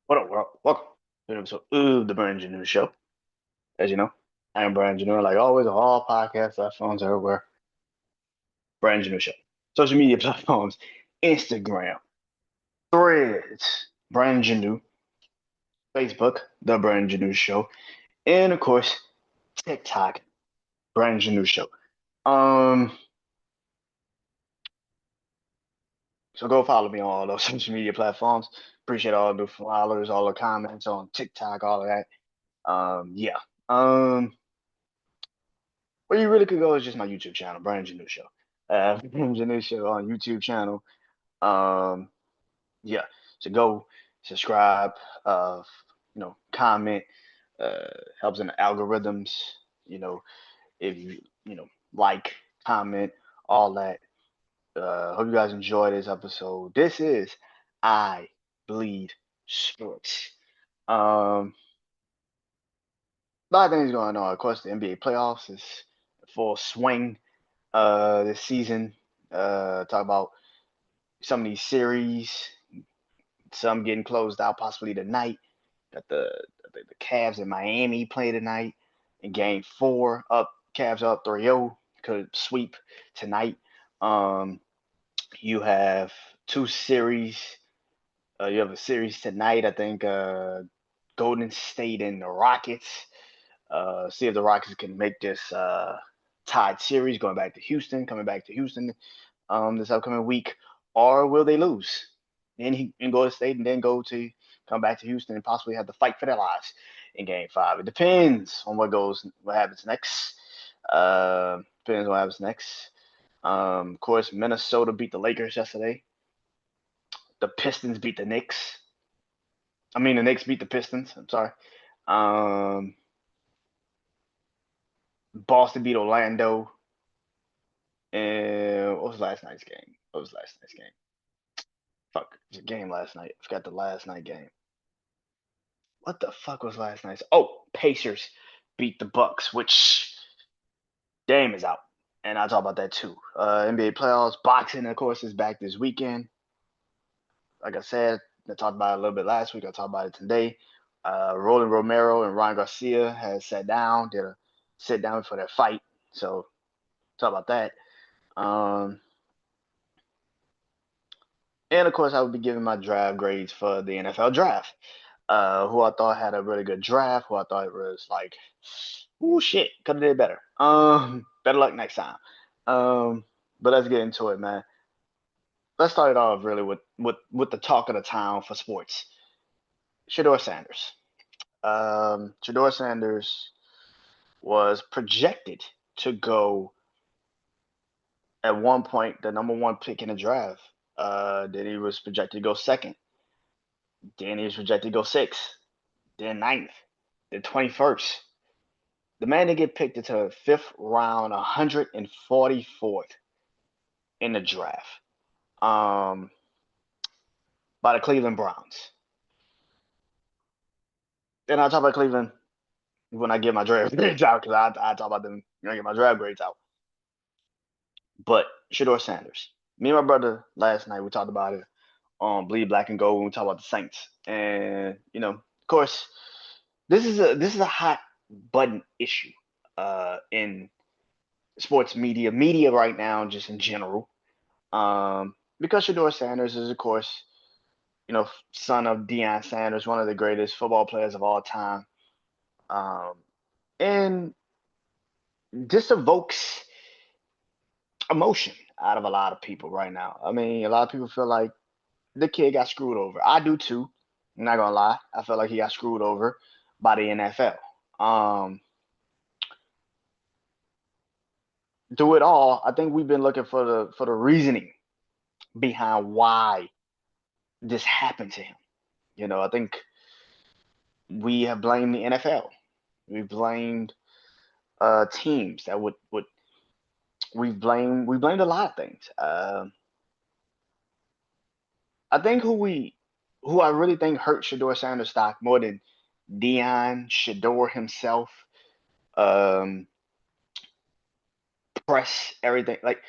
What up, world? Welcome to an episode of the BrandonJaneauShow. As you know, I am BrandonJaneau, like always, on all podcast platforms everywhere. BrandonJaneauShow. Social media platforms, Instagram, Threads, BrandonJaneau, Facebook, The BrandonJaneauShow, and of course, TikTok, BrandonJaneauShow. Um, so go follow me on all those social media platforms. Appreciate all the followers, all the comments on TikTok, all of that. Yeah. Um, Where you really could go is just my YouTube channel, Brian Janu Show. Brian Janu Show on YouTube channel. Um, yeah. So go subscribe, comment, uh, helps in the algorithms, you know, if you like, comment, all that. Hope you guys enjoy this episode. This is I Bleed Sports. Um, a lot of things going on. Of course, the NBA playoffs is full swing this season. Talk about some of these series, some getting closed out possibly tonight. Got the Cavs in Miami play tonight in game four. Cavs up 3-0. Could sweep tonight. Um, you have two series. You have a series tonight, I think, Golden State and the Rockets. See if the Rockets can make this tied series going back to Houston, coming back to Houston this upcoming week, or will they lose and go to state and then come back to Houston and possibly have to fight for their lives in Game Five? It depends on what happens next. Depends on what happens next. Of course, Minnesota beat the Lakers yesterday. The Pistons beat the Knicks. I mean, the Knicks beat the Pistons. I'm sorry. Um, Boston beat Orlando. And what was last night's game? What was last night's game? Fuck, it was a game last night. I forgot the last night game. What the fuck was last night's? Oh, Pacers beat the Bucks, which Dame is out, and I'll talk about that too. NBA playoffs, boxing, of course, is back this weekend. Like I said, I talked about it a little bit last week. I'll talk about it today. Roland Romero and Ryan Garcia had did a sit down for their fight. So talk about that. Um, and of course, I will be giving my draft grades for the NFL draft. Who I thought had a really good draft, who I thought was like, oh shit, could have did better. Better luck next time. Um, but let's get into it, man. Let's start it off really with the talk of the town for sports. Shador Sanders. Shador Sanders was projected to go at one point the number one pick in the draft. Then he was projected to go second. Then he was projected to go sixth. Then ninth. Then 21st. The man didn't get picked into the fifth round, 144th in the draft, um, by the Cleveland Browns. And I talk about Cleveland when I get my draft grades out because I talk about them when I get my draft grades out. But Shador Sanders, me and my brother last night we talked about it on Bleed Black and Gold when we talked about the Saints, and of course, this is a hot button issue in sports media right now, just in general. Because Shador Sanders is, of course, son of Deion Sanders, one of the greatest football players of all time. Um, and this evokes emotion out of a lot of people right now. I mean, a lot of people feel like the kid got screwed over. I do too. I'm not gonna lie. I feel like he got screwed over by the NFL. Um, through it all, I think we've been looking for the reasoning behind why this happened to him. I think we have blamed the NFL. We blamed teams that would we blamed a lot of things. I think who I really think hurt Shador Sanders' stock more than Dion Shador himself. Um, Press everything like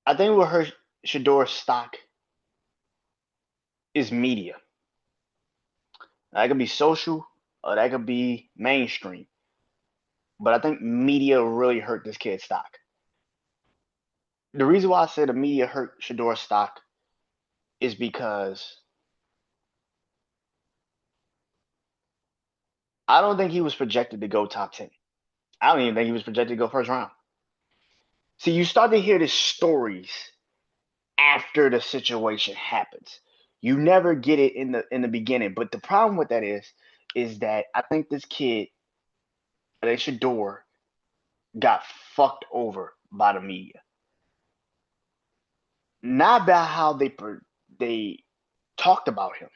I think what hurt Shador's stock is media. That could be social or that could be mainstream. But I think media really hurt this kid's stock. The reason why I say the media hurt Shador's stock is because I don't think he was projected to go top 10. I don't even think he was projected to go first round. See, you start to hear the stories after the situation happens. You never get it in the beginning. But the problem with that is that I think this kid, I think Shador, got fucked over by the media. Not by how they talked about him.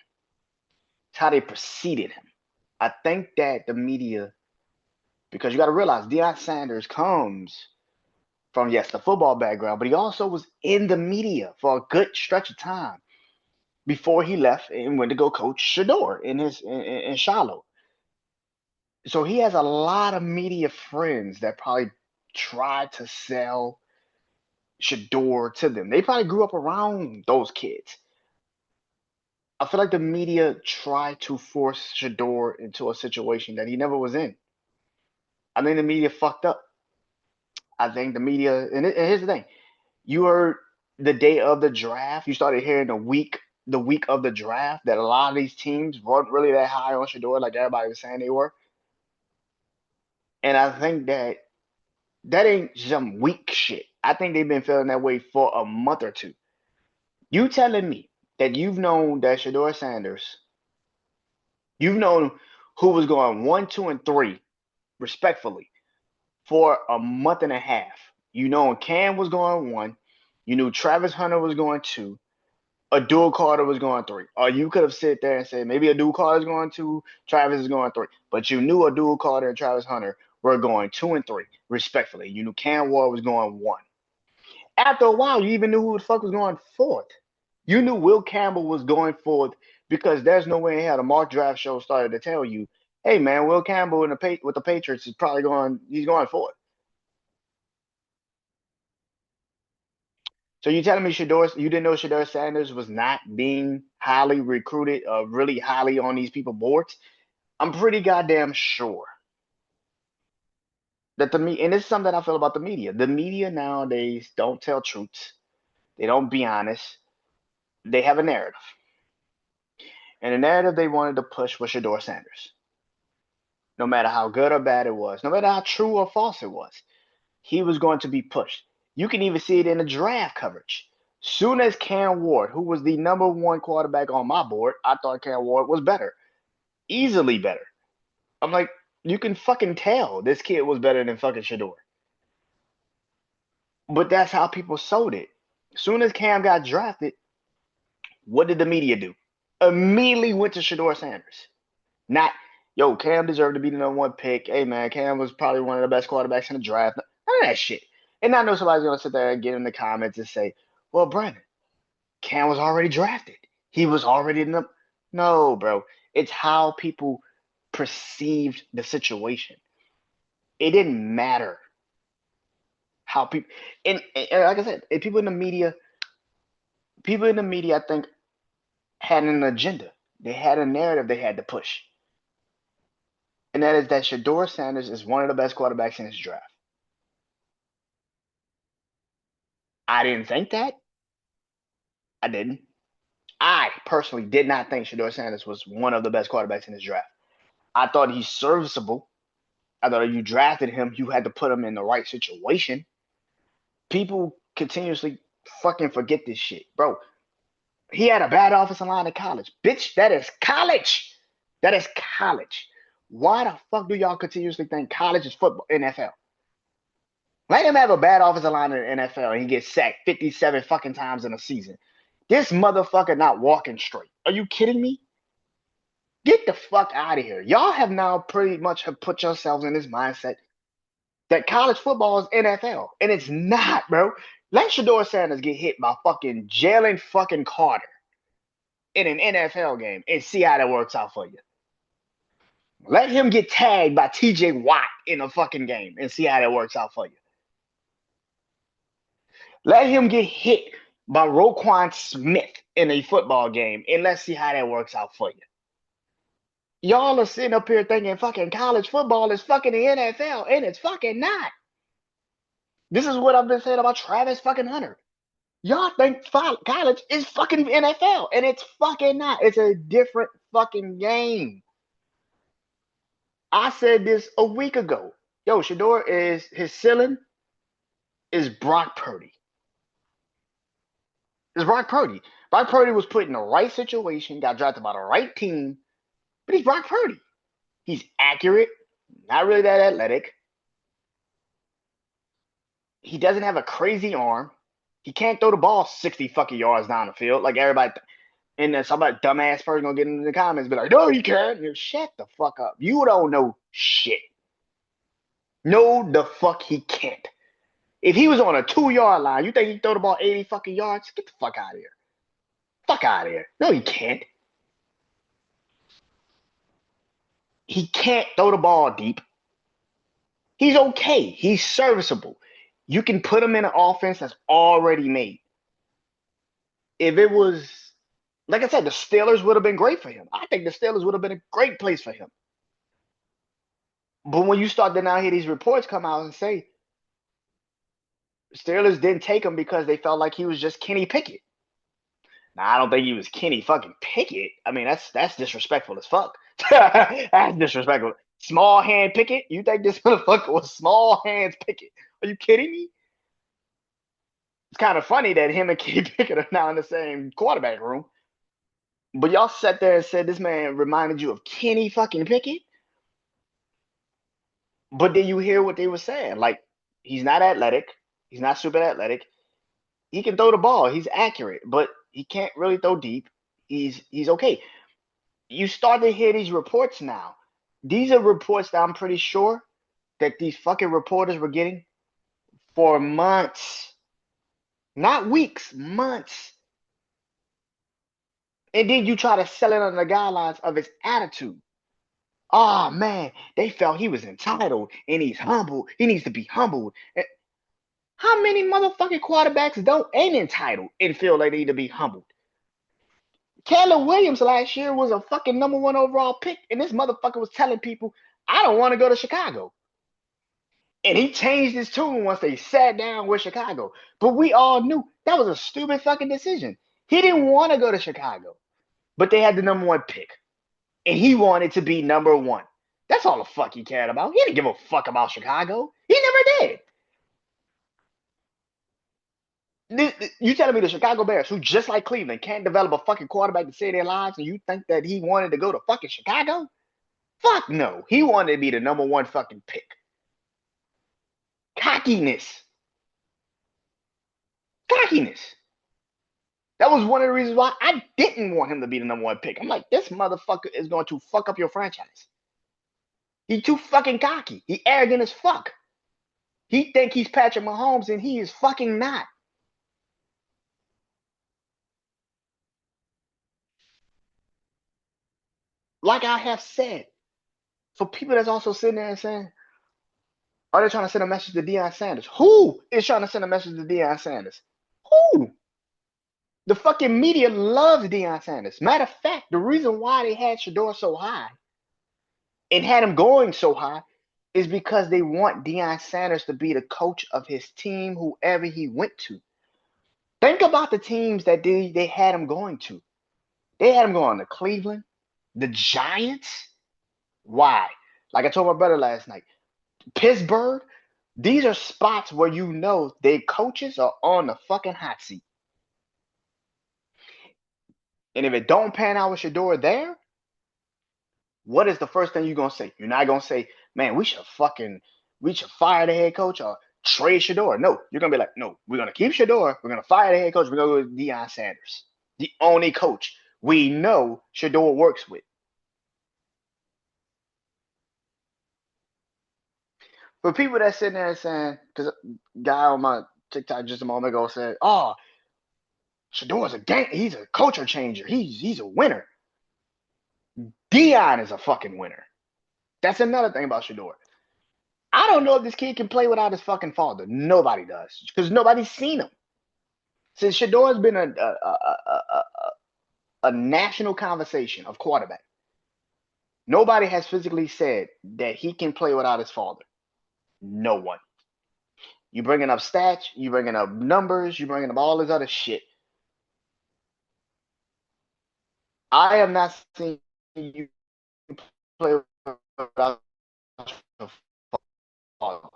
It's how they preceded him. I think that the media, because you got to realize Deion Sanders comes from, yes, the football background, but he also was in the media for a good stretch of time before he left and went to go coach Shador in Shiloh. So he has a lot of media friends that probably tried to sell Shador to them. They probably grew up around those kids. I feel like the media tried to force Shador into a situation that he never was in. I think the media fucked up. I think the media, and here's the thing: you heard the day of the draft. You started hearing the week of the draft, that a lot of these teams weren't really that high on Shador like everybody was saying they were. And I think that ain't some weak shit. I think they've been feeling that way for a month or two. You telling me that you've known that Shador Sanders, you've known who was going 1, 2, and 3, respectfully, for a month and a half. You know Cam was going 1, you knew Travis Hunter was going 2, Abdul Carter was going 3. Or you could have sit there and said maybe Abdul Carter is going 2, Travis is going 3. But you knew Abdul Carter and Travis Hunter were going 2 and 3, respectfully. You knew Cam Ward was going 1. After a while, you even knew who the fuck was going 4th. You knew Will Campbell was going 4th because there's no way in hell the mock draft show started to tell you, hey man, Will Campbell with the Patriots is probably he's going 4th. So you telling me you didn't know Shador Sanders was not being highly recruited, really highly on these people boards? I'm pretty goddamn sure that and this is something I feel about the media. The media nowadays don't tell truths. They don't be honest. They have a narrative. And the narrative they wanted to push was Shador Sanders. No matter how good or bad it was, no matter how true or false it was, he was going to be pushed. You can even see it in the draft coverage. Soon as Cam Ward, who was the number 1 quarterback on my board, I thought Cam Ward was better. Easily better. I'm like, you can fucking tell this kid was better than fucking Shador. But that's how people sold it. Soon as Cam got drafted, what did the media do? Immediately went to Shador Sanders. Not, yo, Cam deserved to be the number 1 pick. Hey, man, Cam was probably one of the best quarterbacks in the draft. None of that shit. And I know somebody's going to sit there and get in the comments and say, well, Brandon, Cam was already drafted. He was already in the. No, bro. It's how people perceived the situation. It didn't matter how people. And like I said, people in the media, I think, had an agenda. They had a narrative they had to push. And that is that Shador Sanders is one of the best quarterbacks in this draft. I didn't think that. I didn't. I personally did not think Shador Sanders was one of the best quarterbacks in this draft. I thought he's serviceable. I thought if you drafted him, you had to put him in the right situation. People continuously fucking forget this shit. Bro, he had a bad offensive line in college. Bitch, that is college. That is college. Why the fuck do y'all continuously think college is football, NFL? Let him have a bad offensive line in the NFL and he gets sacked 57 fucking times in a season. This motherfucker not walking straight. Are you kidding me? Get the fuck out of here. Y'all have now pretty much have put yourselves in this mindset that college football is NFL. And it's not, bro. Let Shador Sanders get hit by fucking Jalen fucking Carter in an NFL game and see how that works out for you. Let him get tagged by TJ Watt in a fucking game and see how that works out for you. Let him get hit by Roquan Smith in a football game, and let's see how that works out for you. Y'all are sitting up here thinking fucking college football is fucking the NFL, and it's fucking not. This is what I've been saying about Travis fucking Hunter. Y'all think college is fucking NFL, and it's fucking not. It's a different fucking game. I said this a week ago. Yo, Shedeur is his ceiling is Brock Purdy. It's Brock Purdy. Brock Purdy was put in the right situation, got drafted by the right team, but he's Brock Purdy. He's accurate, not really that athletic. He doesn't have a crazy arm. He can't throw the ball 60 fucking yards down the field like everybody. And then somebody dumbass person gonna get into the comments and be like, no, he can't. Shut the fuck up. You don't know shit. No, the fuck he can't. If he was on a 2-yard line, you think he'd throw the ball 80 fucking yards? Get the fuck out of here. Fuck out of here. No, he can't. He can't throw the ball deep. He's okay. He's serviceable. You can put him in an offense that's already made. If it was, like I said, the Steelers would have been great for him. I think the Steelers would have been a great place for him. But when you start to now hear these reports come out and say Steelers didn't take him because they felt like he was just Kenny Pickett. Now, I don't think he was Kenny fucking Pickett. I mean, that's disrespectful as fuck. That's disrespectful. Small hand Pickett? You think this motherfucker was small hands Pickett? Are you kidding me? It's kind of funny that him and Kenny Pickett are now in the same quarterback room. But y'all sat there and said this man reminded you of Kenny fucking Pickett? But then you hear what they were saying. Like, he's not athletic. He's not super athletic. He can throw the ball. He's accurate. But he can't really throw deep. He's okay. You start to hear these reports now. These are reports that I'm pretty sure that these fucking reporters were getting for months. Not weeks, months. And then you try to sell it under the guidelines of his attitude. Oh, man, they felt he was entitled and he's humble. He needs to be humbled. How many motherfucking quarterbacks ain't entitled and feel like they need to be humbled? Caleb Williams last year was a fucking #1 overall pick, and this motherfucker was telling people, I don't want to go to Chicago. And he changed his tune once they sat down with Chicago. But we all knew that was a stupid fucking decision. He didn't want to go to Chicago, but they had the #1 pick. And he wanted to be #1. That's all the fuck he cared about. He didn't give a fuck about Chicago. He never did. You telling me the Chicago Bears, who just like Cleveland, can't develop a fucking quarterback to save their lives, and you think that he wanted to go to fucking Chicago? Fuck no. He wanted to be the #1 fucking pick. Cockiness. That was one of the reasons why I didn't want him to be the #1 pick. I'm like, this motherfucker is going to fuck up your franchise. He's too fucking cocky. He arrogant as fuck. He think he's Patrick Mahomes, and he is fucking not. Like I have said, for people that's also sitting there and saying, are they trying to send a message to Deion Sanders? Who is trying to send a message to Deion Sanders? Who? The fucking media loves Deion Sanders. Matter of fact, the reason why they had Shedeur so high and had him going so high is because they want Deion Sanders to be the coach of his team, whoever he went to. Think about the teams that they had him going to. They had him going to Cleveland, the Giants. Why? Like I told my brother last night, Pittsburgh. These are spots where you know their coaches are on the fucking hot seat. And if it don't pan out with Shedeur there, what is the first thing you're going to say? You're not going to say, man, we should fire the head coach or trade Shedeur. No, you're going to be like, no, we're going to keep Shedeur. We're going to fire the head coach. We're going to go with Deion Sanders, the only coach we know Shedeur works with. For people that sitting there saying, because a guy on my TikTok just a moment ago said, oh, Shedeur's he's a culture changer. He's a winner. Deion is a fucking winner. That's another thing about Shedeur. I don't know if this kid can play without his fucking father. Nobody does, because nobody's seen him. Since Shador's been a national conversation of quarterback, nobody has physically said that he can play without his father. No one. You bringing up stats, you bringing up numbers, you bringing up all this other shit. I have not seen you play without your father.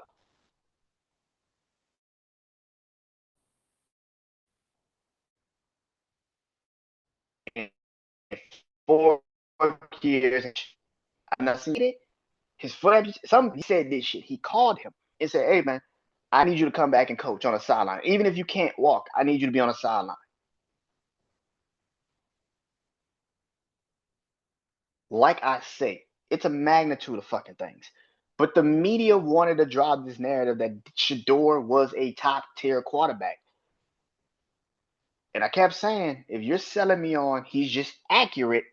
In 4 years, I've not seen it. His friend, he said this shit. He called him and said, "Hey man, I need you to come back and coach on the sideline. Even if you can't walk, I need you to be on the sideline." Like I say, it's a magnitude of fucking things. But the media wanted to drive this narrative that Shador was a top tier quarterback. And I kept saying, if you're selling me on he's just accurate,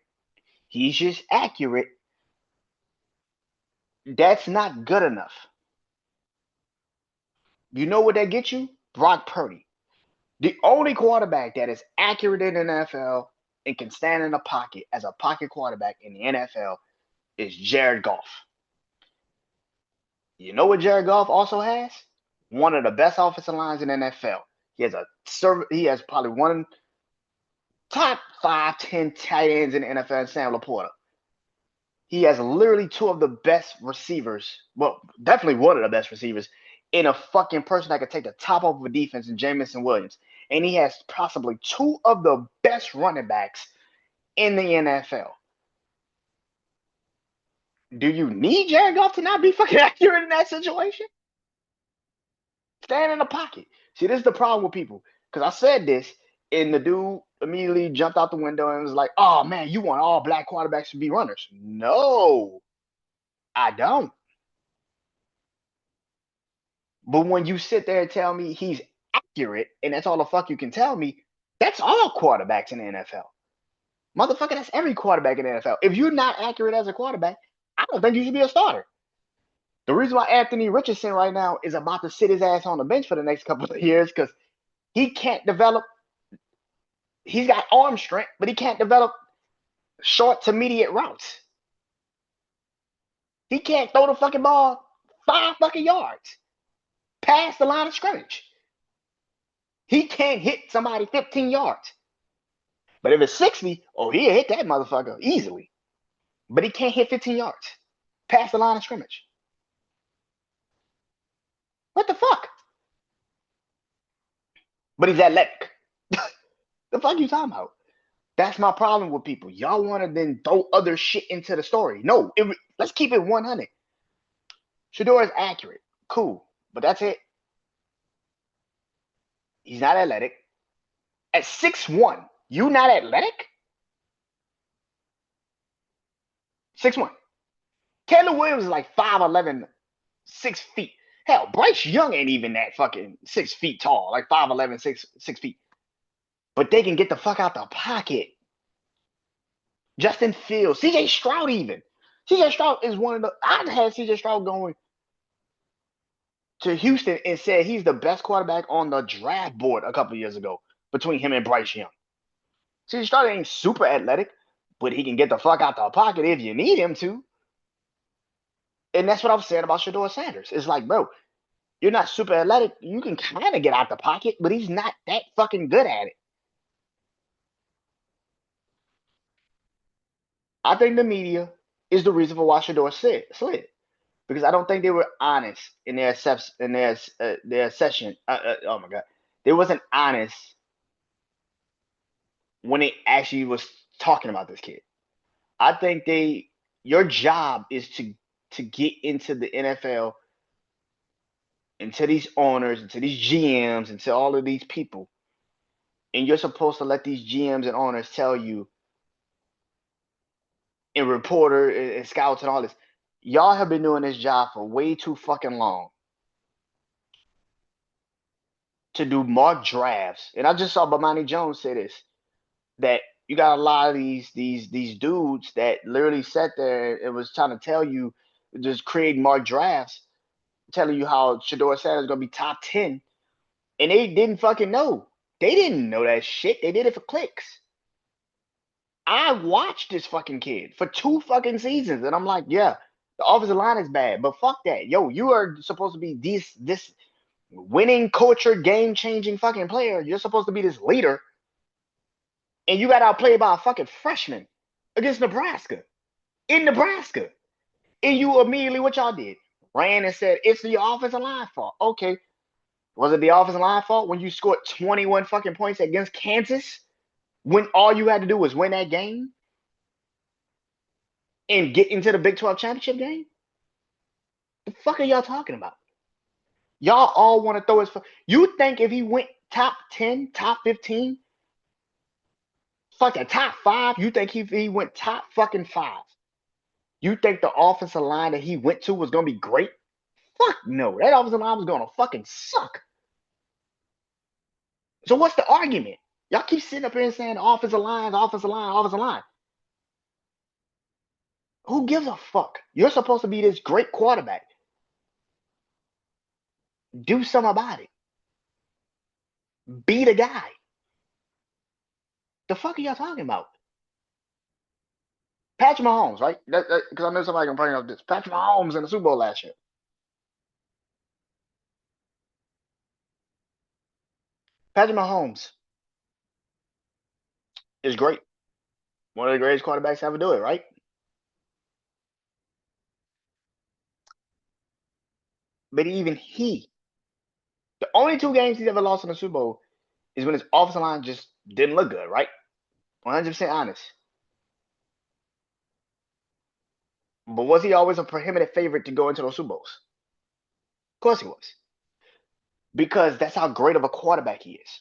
that's not good enough. You know what that gets you? Brock Purdy. The only quarterback that is accurate in the NFL and can stand in a pocket as a pocket quarterback in the NFL is Jared Goff. You know what Jared Goff also has? One of the best offensive lines in the NFL. He has probably one top 5, 10 tight ends in the NFL, Sam Laporta. He has literally two of the best receivers. Well, definitely one of the best receivers in a fucking person that could take the top off of a defense in Jamison Williams. And he has possibly two of the best running backs in the NFL. Do you need Jared Goff to not be fucking accurate in that situation? Stand in the pocket. See, this is the problem with people. Because I said this, and the dude immediately jumped out the window and was like, "Oh man, you want all black quarterbacks to be runners?" No, I don't. But when you sit there and tell me he's accurate, and that's all the fuck you can tell me, that's all quarterbacks in the NFL. Motherfucker, that's every quarterback in the NFL. If you're not accurate as a quarterback, I don't think you should be a starter. The reason why Anthony Richardson right now is about to sit his ass on the bench for the next couple of years because he can't develop. He's got arm strength, but he can't develop short to mediate routes. He can't throw the fucking ball 5 fucking yards past the line of scrimmage. He can't hit somebody 15 yards. But if it's 60, oh, he'll hit that motherfucker easily. But he can't hit 15 yards past the line of scrimmage. What the fuck? But he's athletic. The fuck you talking about? That's my problem with people. Y'all want to then throw other shit into the story. No, let's keep it 100. Shador is accurate. Cool. But that's it. He's not athletic. At 6'1", you not athletic? 6'1". Caleb Williams is like 5'11", 6 feet. Hell, Bryce Young ain't even that fucking 6 feet tall, like 5'11", 6 feet. But they can get the fuck out the pocket. Justin Fields, CJ Stroud even. CJ Stroud is one of the. I had CJ Stroud going to Houston and said he's the best quarterback on the draft board a couple years ago between him and Bryce Young. CJ Stroud ain't super athletic, but he can get the fuck out the pocket if you need him to. And that's what I was saying about Shador Sanders. It's like, bro, you're not super athletic. You can kind of get out the pocket, but he's not that fucking good at it. I think the media is the reason for why Shador slid. Because I don't think they were honest in their session. Oh my god, they wasn't honest when they actually was talking about this kid. I think your job is to get into the NFL, into these owners, into these GMs, into all of these people, and you're supposed to let these GMs and owners tell you, and reporter and scouts and all this, y'all have been doing this job for way too fucking long to do mock drafts. And I just saw Bomani Jones say this, that you got a lot of these dudes that literally sat there and was trying to tell you, just create mock drafts, telling you how Shador Sanders is going to be top 10, and they didn't fucking know. They didn't know that shit. They did it for clicks. I watched this fucking kid for 2 fucking seasons, and I'm like, yeah, the offensive line is bad, but fuck that. Yo, you are supposed to be this winning culture, game changing fucking player. You're supposed to be this leader, and you got outplayed by a fucking freshman against Nebraska in Nebraska. And you immediately, what y'all did? Ran and said, it's the offensive line fault. Okay. Was it the offensive line fault when you scored 21 fucking points against Kansas? When all you had to do was win that game and get into the Big 12 championship game? The fuck are y'all talking about? Y'all all want to throw his. You think if he went top 10, top 15, fuck that, top 5, you think if he went top fucking 5, you think the offensive line that he went to was going to be great? Fuck no. That offensive line was going to fucking suck. So what's the argument? Y'all keep sitting up here and saying offensive line, offensive line, offensive line. Who gives a fuck? You're supposed to be this great quarterback. Do something about it. Be the guy. The fuck are y'all talking about? Patrick Mahomes, right? Because I know somebody can bring up this. Patrick Mahomes in the Super Bowl last year. Patrick Mahomes is great. One of the greatest quarterbacks to ever do it, right? But even the only 2 games he's ever lost in the Super Bowl is when his offensive line just didn't look good, right? 100% honest. But was he always a prohibitive favorite to go into those Super Bowls? Of course he was. Because that's how great of a quarterback he is.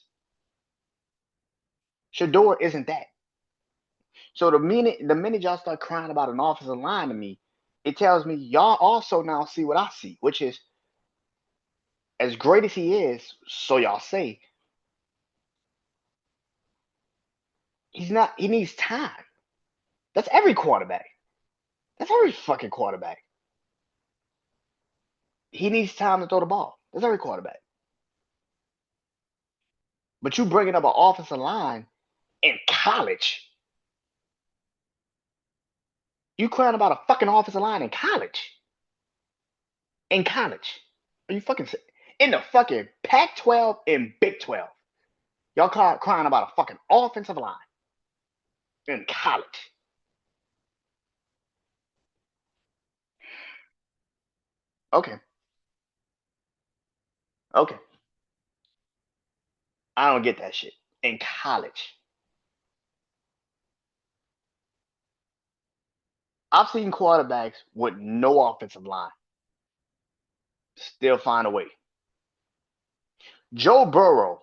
Shador isn't that. So the minute y'all start crying about an offensive line to me, it tells me y'all also now see what I see, which is as great as he is, so y'all say, he needs time. That's every quarterback. That's every fucking quarterback. He needs time to throw the ball. That's every quarterback. But you bringing up an offensive line in college. You crying about a fucking offensive line in college. In college. Are you fucking sick? In the fucking Pac-12 and Big 12. Y'all crying about a fucking offensive line in college. Okay. Okay. I don't get that shit. In college. I've seen quarterbacks with no offensive line still find a way. Joe Burrow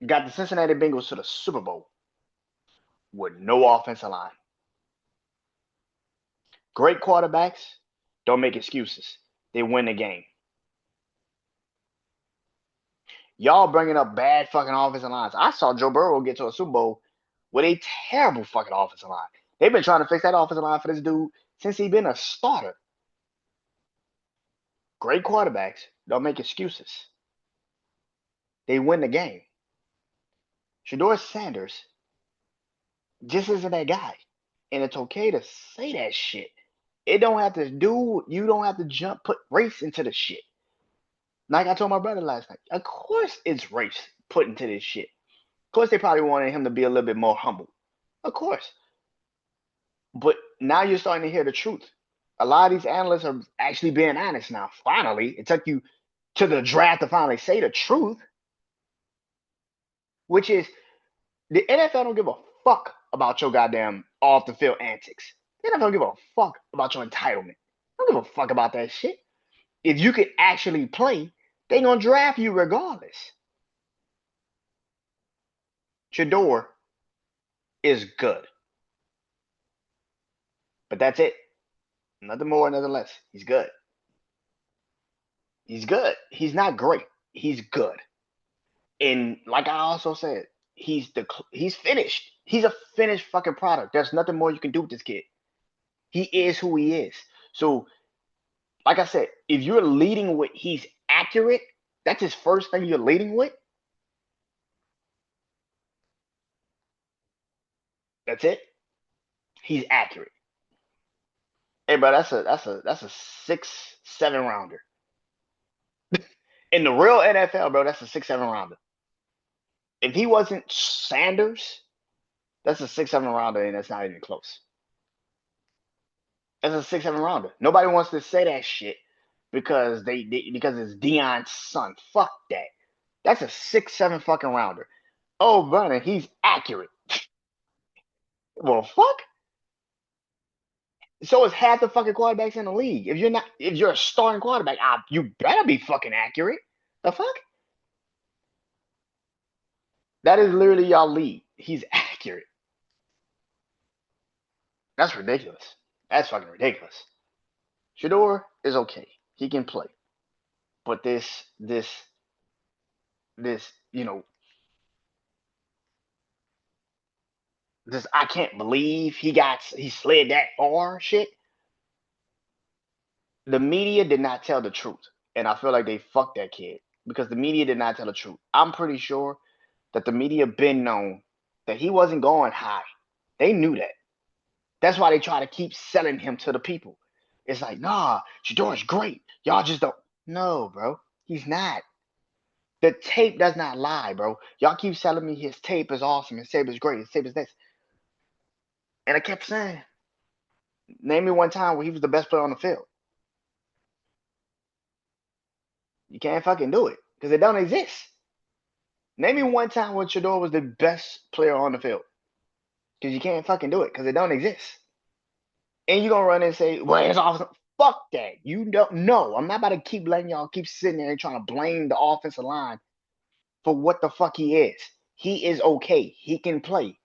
got the Cincinnati Bengals to the Super Bowl with no offensive line. Great quarterbacks don't make excuses. They win the game. Y'all bringing up bad fucking offensive lines. I saw Joe Burrow get to a Super Bowl with a terrible fucking offensive line. They've been trying to fix that offensive line for this dude since he's been a starter. Great quarterbacks don't make excuses. They win the game. Shador Sanders just isn't that guy. And it's okay to say that shit. You don't have to put race into the shit. Like I told my brother last night, of course it's race put into this shit. Of course they probably wanted him to be a little bit more humble. Of course. But now you're starting to hear the truth. A lot of these analysts are actually being honest now. Finally, it took you to the draft to finally say the truth, which is the NFL don't give a fuck about your goddamn off the field antics. The NFL don't give a fuck about your entitlement. They don't give a fuck about that shit. If you can actually play, they gonna draft you regardless. Shador is good. But that's it. Nothing more, nothing less. He's good. He's good. He's not great. He's good. And like I also said, he's finished. He's a finished fucking product. There's nothing more you can do with this kid. He is who he is. So, like I said, if you're leading with he's accurate, That's his first thing you're leading with. That's it. He's accurate. Hey, bro, that's a 6, 7 rounder. In the real NFL, bro, that's a 6, 7 rounder. If he wasn't Sanders, that's a 6, 7 rounder, and that's not even close. That's a 6, 7 rounder. Nobody wants to say that shit because because it's Deion's son. Fuck that. That's a 6, 7 fucking rounder. Oh, Vernon, he's accurate. Well, fuck. So is half the fucking quarterbacks in the league. If you're a starting quarterback, you better be fucking accurate. The fuck? That is literally y'all lead. He's accurate. That's ridiculous. That's fucking ridiculous. Shador is okay. He can play. But this, this I can't believe he slid that far shit. The media did not tell the truth. And I feel like they fucked that kid because the media did not tell the truth. I'm pretty sure that the media been known that he wasn't going high. They knew that. That's why they try to keep selling him to the people. It's like, nah, Shador's great. Y'all just don't. No, bro. He's not. The tape does not lie, bro. Y'all keep telling me his tape is awesome. His tape is great. His tape is this. And I kept saying, name me one time where he was the best player on the field. You can't fucking do it because it don't exist. Name me one time when Shador was the best player on the field because you can't fucking do it because it don't exist. And you're going to run and say, well, it's awesome. Fuck that. You don't know. I'm not about to keep letting y'all keep sitting there and trying to blame the offensive line for what the fuck he is. He is okay. He can play.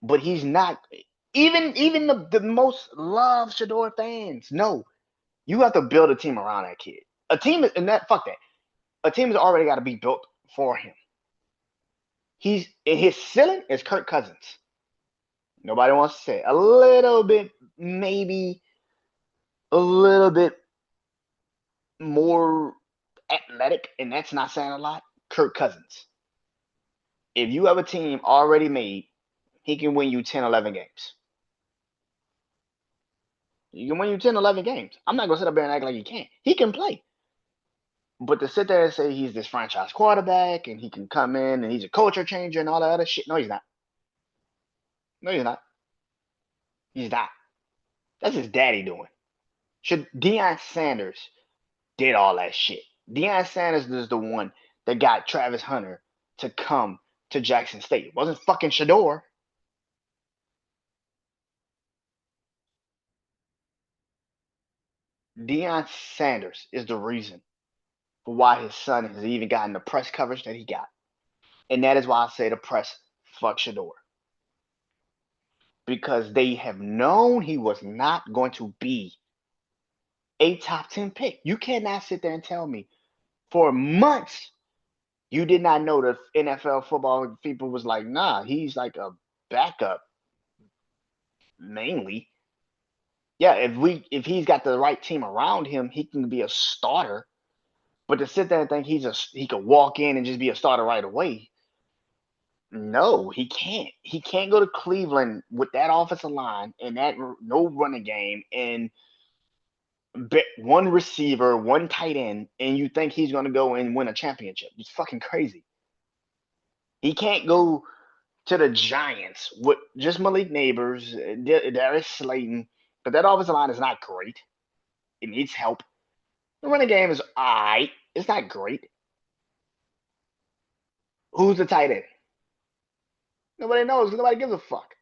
But he's not. Even the most loved Shador fans, no. You have to build a team around that kid. A team is, and that, fuck that. A team has already got to be built for him. He's, in his ceiling is Kirk Cousins. Nobody wants to say it. A little bit, maybe a little bit more athletic, and that's not saying a lot. Kirk Cousins. If you have a team already made, he can win you 10, 11 games. He can win you 10, 11 games. I'm not going to sit up there and act like he can't. He can play. But to sit there and say he's this franchise quarterback and he can come in and he's a culture changer and all that other shit, no, he's not. No, he's not. He's not. That's his daddy doing. Deion Sanders did all that shit. Deion Sanders is the one that got Travis Hunter to come to Jackson State. It wasn't fucking Shador. Deion Sanders is the reason for why his son has even gotten the press coverage that he got. And that is why I say the press fuck Shador. Because they have known he was not going to be a top 10 pick. You cannot sit there and tell me for months you did not know the NFL football people was like, nah, he's like a backup mainly. Yeah, if he's got the right team around him, he can be a starter. But to sit there and think he could walk in and just be a starter right away, no, he can't. He can't go to Cleveland with that offensive line and that no running game and one receiver, one tight end, and you think he's going to go and win a championship. It's fucking crazy. He can't go to the Giants with just Malik Neighbors, Darius Slayton, but that offensive line is not great. It needs help. The running game is all right. It's not great. Who's the tight end? Nobody knows. Nobody gives a fuck.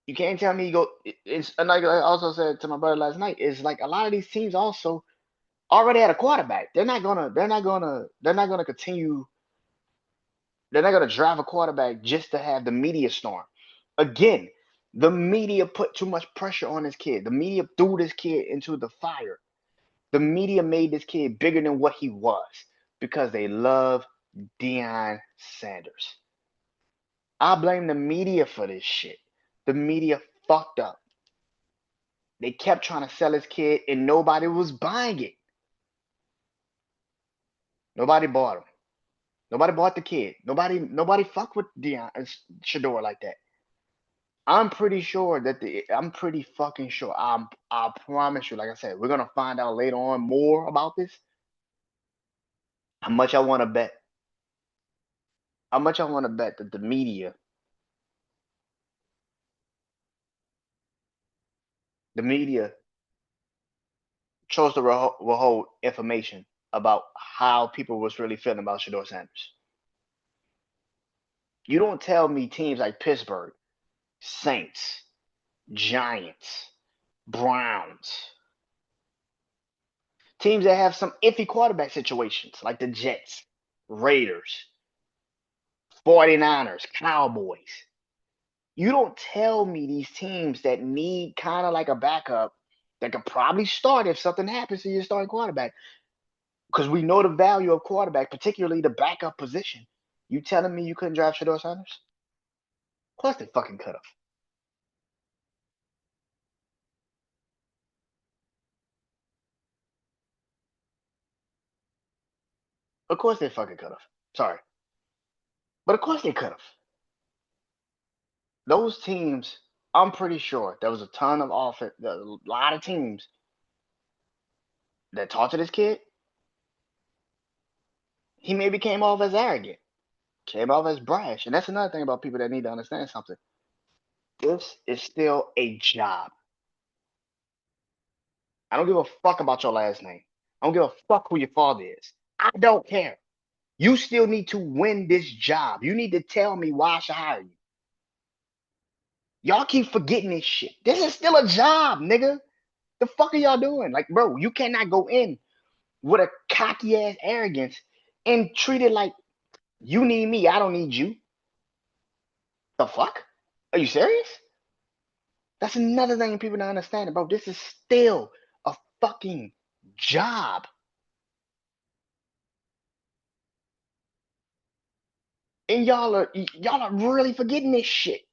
You can't tell me you go. It's and like I also said to my brother last night. It's like a lot of these teams also already had a quarterback. They're not gonna. They're not gonna continue. They're not gonna drive a quarterback just to have the media storm. Again, the media put too much pressure on this kid. The media threw this kid into the fire. The media made this kid bigger than what he was because they love Deion Sanders. I blame the media for this shit. The media fucked up. They kept trying to sell his kid and nobody was buying it. Nobody bought him. Nobody bought the kid. Nobody fucked with Deion Shador like that. I'm pretty sure that I'm pretty fucking sure. I promise you, like I said, we're gonna find out later on more about this. How much I want to bet? How much I want to bet that the media chose to withhold information about how people was really feeling about Shador Sanders. You don't tell me teams like Pittsburgh, Saints, Giants, Browns, teams that have some iffy quarterback situations like the Jets, Raiders, 49ers, Cowboys. You don't tell me these teams that need kind of like a backup that could probably start if something happens to your starting quarterback. Because we know the value of quarterback, particularly the backup position. You telling me you couldn't draft Shador Sanders? Of course they fucking could have. Of course they fucking could have. Sorry. But of course they could have. Those teams, I'm pretty sure there was a ton of offense, a lot of teams that talked to this kid. He maybe came off as arrogant, came off as brash. And that's another thing about people that need to understand something. This is still a job. I don't give a fuck about your last name. I don't give a fuck who your father is. I don't care. You still need to win this job. You need to tell me why I should hire you. Y'all keep forgetting this shit. This is still a job, nigga. The fuck are y'all doing? Like, bro, you cannot go in with a cocky ass arrogance and treat it like you need me, I don't need you. The fuck? Are you serious? That's another thing people don't understand, bro. This is still a fucking job. And y'all are really forgetting this shit.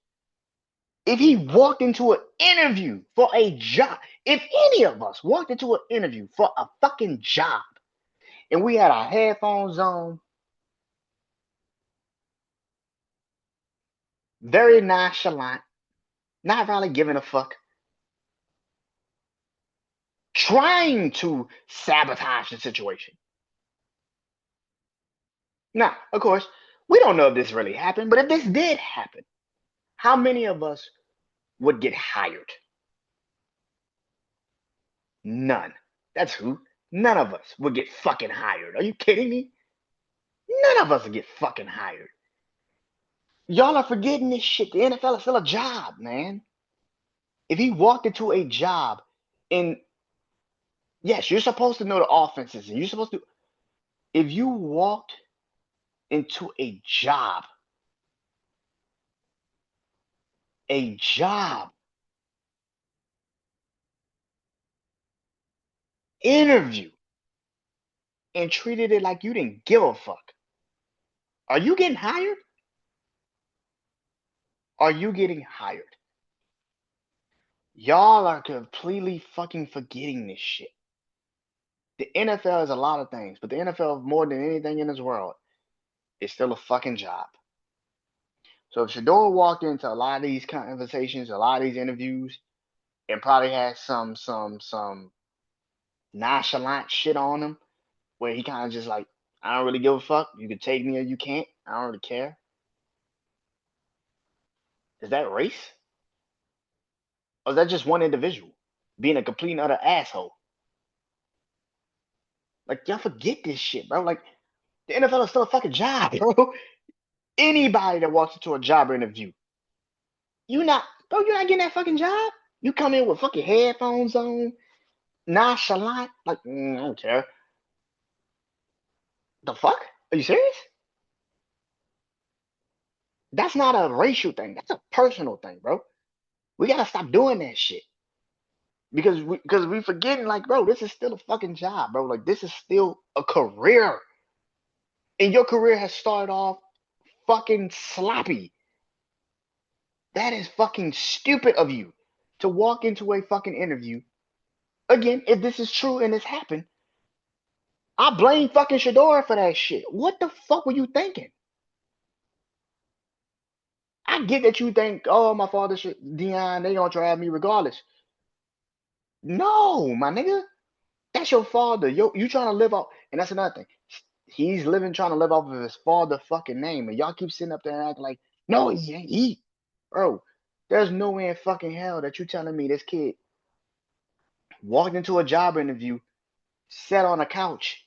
If he walked into an interview for a job, if any of us walked into an interview for a fucking job and we had our headphones on, very nonchalant, not really giving a fuck, trying to sabotage the situation. Now, of course, we don't know if this really happened, but if this did happen, how many of us would get hired? None. That's who. None of us would get fucking hired. Are you kidding me? None of us would get fucking hired. Y'all are forgetting this shit. The NFL is still a job, man. If he walked into a job and yes, you're supposed to know the offenses and you're supposed to if you walked into a job interview and treated it like you didn't give a fuck, are you getting hired? Are you getting hired? Y'all are completely fucking forgetting this shit. The NFL is a lot of things, but the NFL, more than anything in this world, is still a fucking job. So if Shador walked into a lot of these conversations, a lot of these interviews, and probably had some nonchalant shit on him, where he kind of just like, I don't really give a fuck. You can take me or you can't. I don't really care. Is that race? Or is that just one individual being a complete and utter asshole? Like y'all forget this shit, bro. Like the NFL is still a fucking job, bro. Anybody that walks into a job interview, you're not getting that fucking job. You come in with fucking headphones on, nonchalant, like I don't care. The fuck? Are you serious? That's not a racial thing. That's a personal thing, bro. We gotta stop doing that shit because we forgetting like, bro, this is still a fucking job, bro. Like this is still a career, and your career has started off fucking sloppy. That is fucking stupid of you to walk into a fucking interview. Again, if this is true and this happened, I blame fucking Shador for that shit. What the fuck were you thinking? I get that you think, oh, my father, Dion, they gonna draft me regardless. No, my nigga, that's your father. You trying to live off, and that's another thing. He's living trying to live off of his father fucking name, and y'all keep sitting up there and acting like, no, he ain't. Bro, there's no way in fucking hell that you telling me this kid walked into a job interview, sat on a couch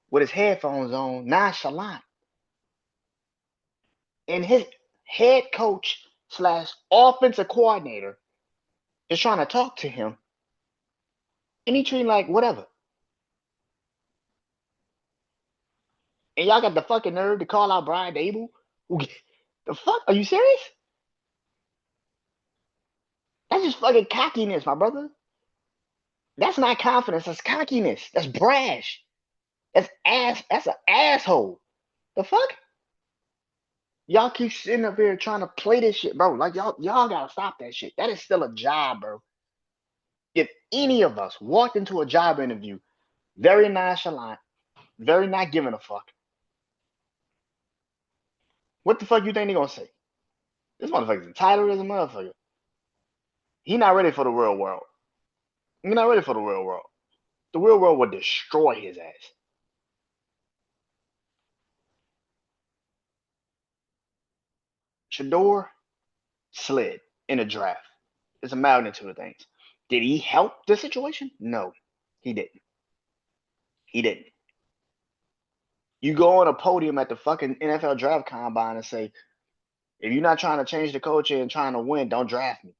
with his headphones on, nonchalant, and his head coach slash offensive coordinator is trying to talk to him, and he treating like whatever. And y'all got the fucking nerve to call out Brian Dable? The fuck? Are you serious? That's just fucking cockiness, my brother. That's not confidence. That's cockiness. That's brash. That's ass. That's an asshole. The fuck? Y'all keep sitting up here trying to play this shit, bro. Like y'all gotta stop that shit. That is still a job, bro. If any of us walked into a job interview very nonchalant, very not giving a fuck, what the fuck you think they gonna say? This motherfucker's entitled as a motherfucker. He not ready for the real world. He's not ready for the real world. The real world would destroy his ass. Shador slid in a draft. It's a magnitude of things. Did he help the situation? No, he didn't. He didn't. You go on a podium at the fucking NFL draft combine and say, if you're not trying to change the culture and trying to win, don't draft me.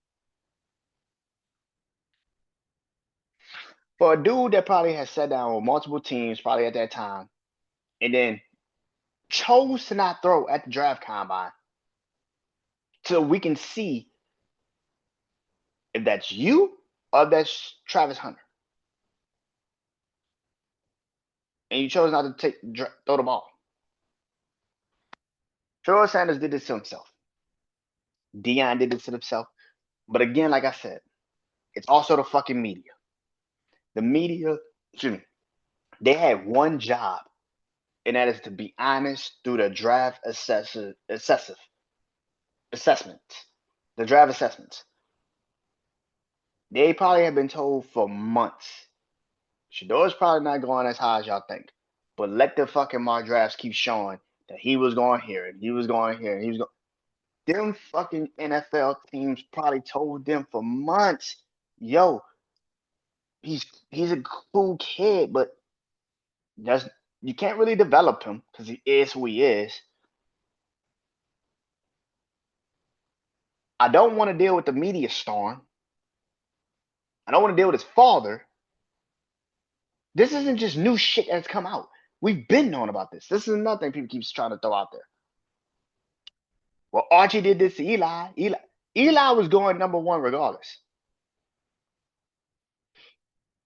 For a dude that probably has sat down with multiple teams, probably at that time, and then chose to not throw at the draft combine, so we can see if that's you or if that's Travis Hunter. And you chose not to throw the ball. Trevor Sanders did this to himself. Dion did this to himself. But again, like I said, it's also the fucking media. The media, excuse me, they had one job, and that is to be honest through the draft assessments. The draft assessments. They probably have been told for months. Shador's probably not going as high as y'all think. But let the fucking mock drafts keep showing that he was going here and he was going here and he was going. Them fucking NFL teams probably told them for months, yo, he's a cool kid, but that's you can't really develop him because he is who he is. I don't want to deal with the media storm. I don't want to deal with his father. This isn't just new shit that's come out. We've been knowing about this. This is another thing people keep trying to throw out there. Well, Archie did this to Eli. Eli was going number one regardless.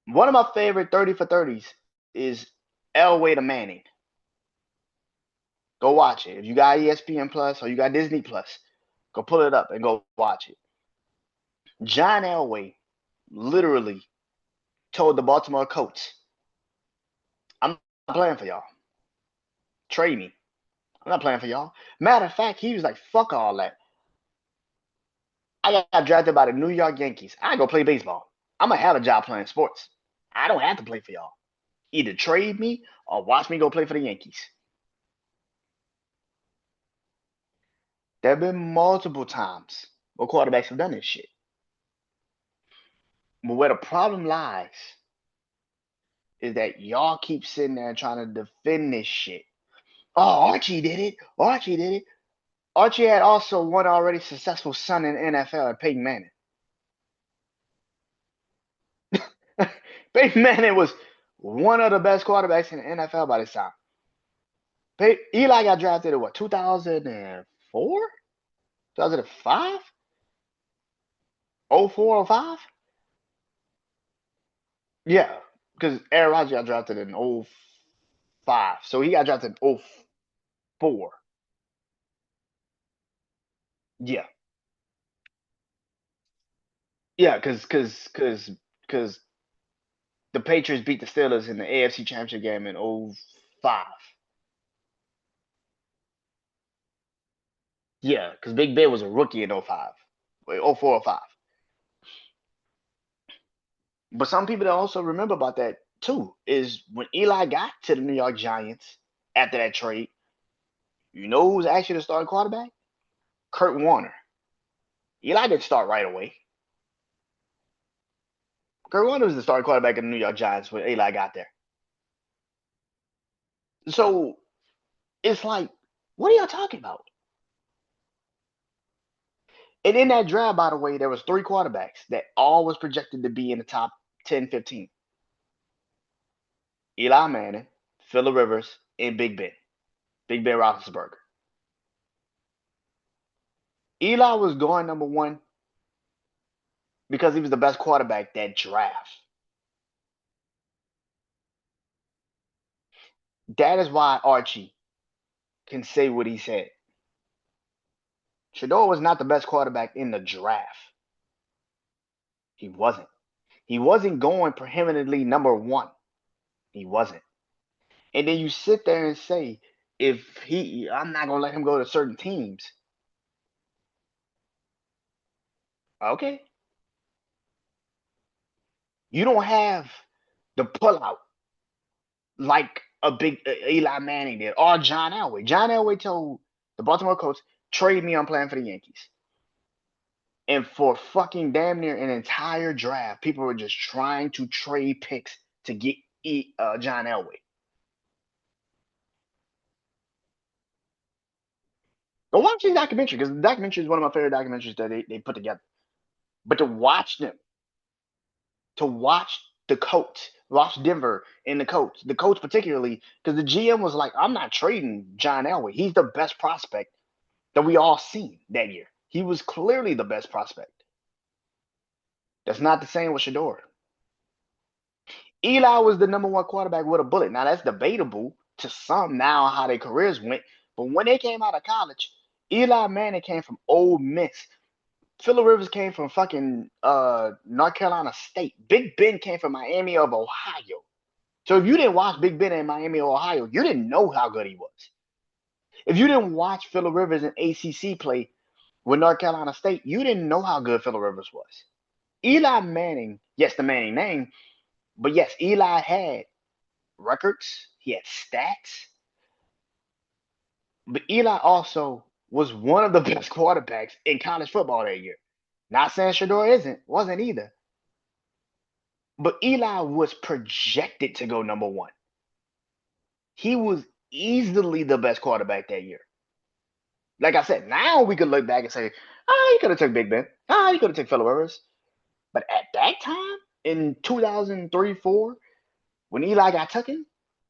One of my favorite 30 for 30s is Elway to Manning. Go watch it. If you got ESPN Plus or you got Disney Plus, go pull it up and go watch it. John Elway literally told the Baltimore Colts, I'm not playing for y'all. Trade me. I'm not playing for y'all. Matter of fact, he was like, fuck all that. I got drafted by the New York Yankees. I go play baseball. I'm going to have a job playing sports. I don't have to play for y'all. Either trade me or watch me go play for the Yankees. There have been multiple times where quarterbacks have done this shit. But where the problem lies is that y'all keep sitting there trying to defend this shit. Oh, Archie did it. Archie did it. Archie had also one already successful son in the NFL at Peyton Manning. Peyton Manning was one of the best quarterbacks in the NFL by this time. Eli got drafted in what, 2004? 2005? 04, 05? Yeah, because Aaron Rodgers got drafted in 05. So he got drafted in 04. Yeah. Yeah, because the Patriots beat the Steelers in the AFC Championship game in 05. Yeah, because Big Ben was a rookie in 05. Wait, 04 or 05. But some people that also remember about that too is when Eli got to the New York Giants after that trade, you know who was actually the starting quarterback? Kurt Warner. Eli didn't start right away. Kurt Warner was the starting quarterback of the New York Giants when Eli got there. So it's like, what are y'all talking about? And in that draft, by the way, there was 3 quarterbacks that all was projected to be in the top 10, 15. Eli Manning, Phillip Rivers, and Big Ben. Big Ben Roethlisberger. Eli was going number 1 because he was the best quarterback that draft. That is why Archie can say what he said. Shador was not the best quarterback in the draft. He wasn't. He wasn't going preeminently number 1. He wasn't. And then you sit there and say, I'm not gonna let him go to certain teams. Okay. You don't have the pullout like a big Eli Manning did or John Elway. John Elway told the Baltimore Colts, trade me, I'm playing for the Yankees. And for fucking damn near an entire draft, people were just trying to trade picks to get John Elway. Go watch this documentary because the documentary is one of my favorite documentaries that they put together. But to watch them, to watch the Colts, watch Denver and the Colts particularly, because the GM was like, I'm not trading John Elway. He's the best prospect that we all seen that year. He was clearly the best prospect. That's not the same with Shador. Eli was the number 1 quarterback with a bullet. Now that's debatable to some now how their careers went, but when they came out of college, Eli Manning came from Ole Miss. Phillip Rivers came from fucking North Carolina State. Big Ben came from Miami of Ohio. So if you didn't watch Big Ben in Miami of Ohio, you didn't know how good he was. If you didn't watch Phillip Rivers in ACC play with North Carolina State, you didn't know how good Phillip Rivers was. Eli Manning, yes, the Manning name, but yes, Eli had records. He had stats. But Eli also was one of the best quarterbacks in college football that year. Not saying Shador wasn't either. But Eli was projected to go number 1. He was easily the best quarterback that year. Like I said, now we could look back and say, you could have took Big Ben. You could have took Phillip Rivers. But at that time, in 2003, 4, when Eli got taken,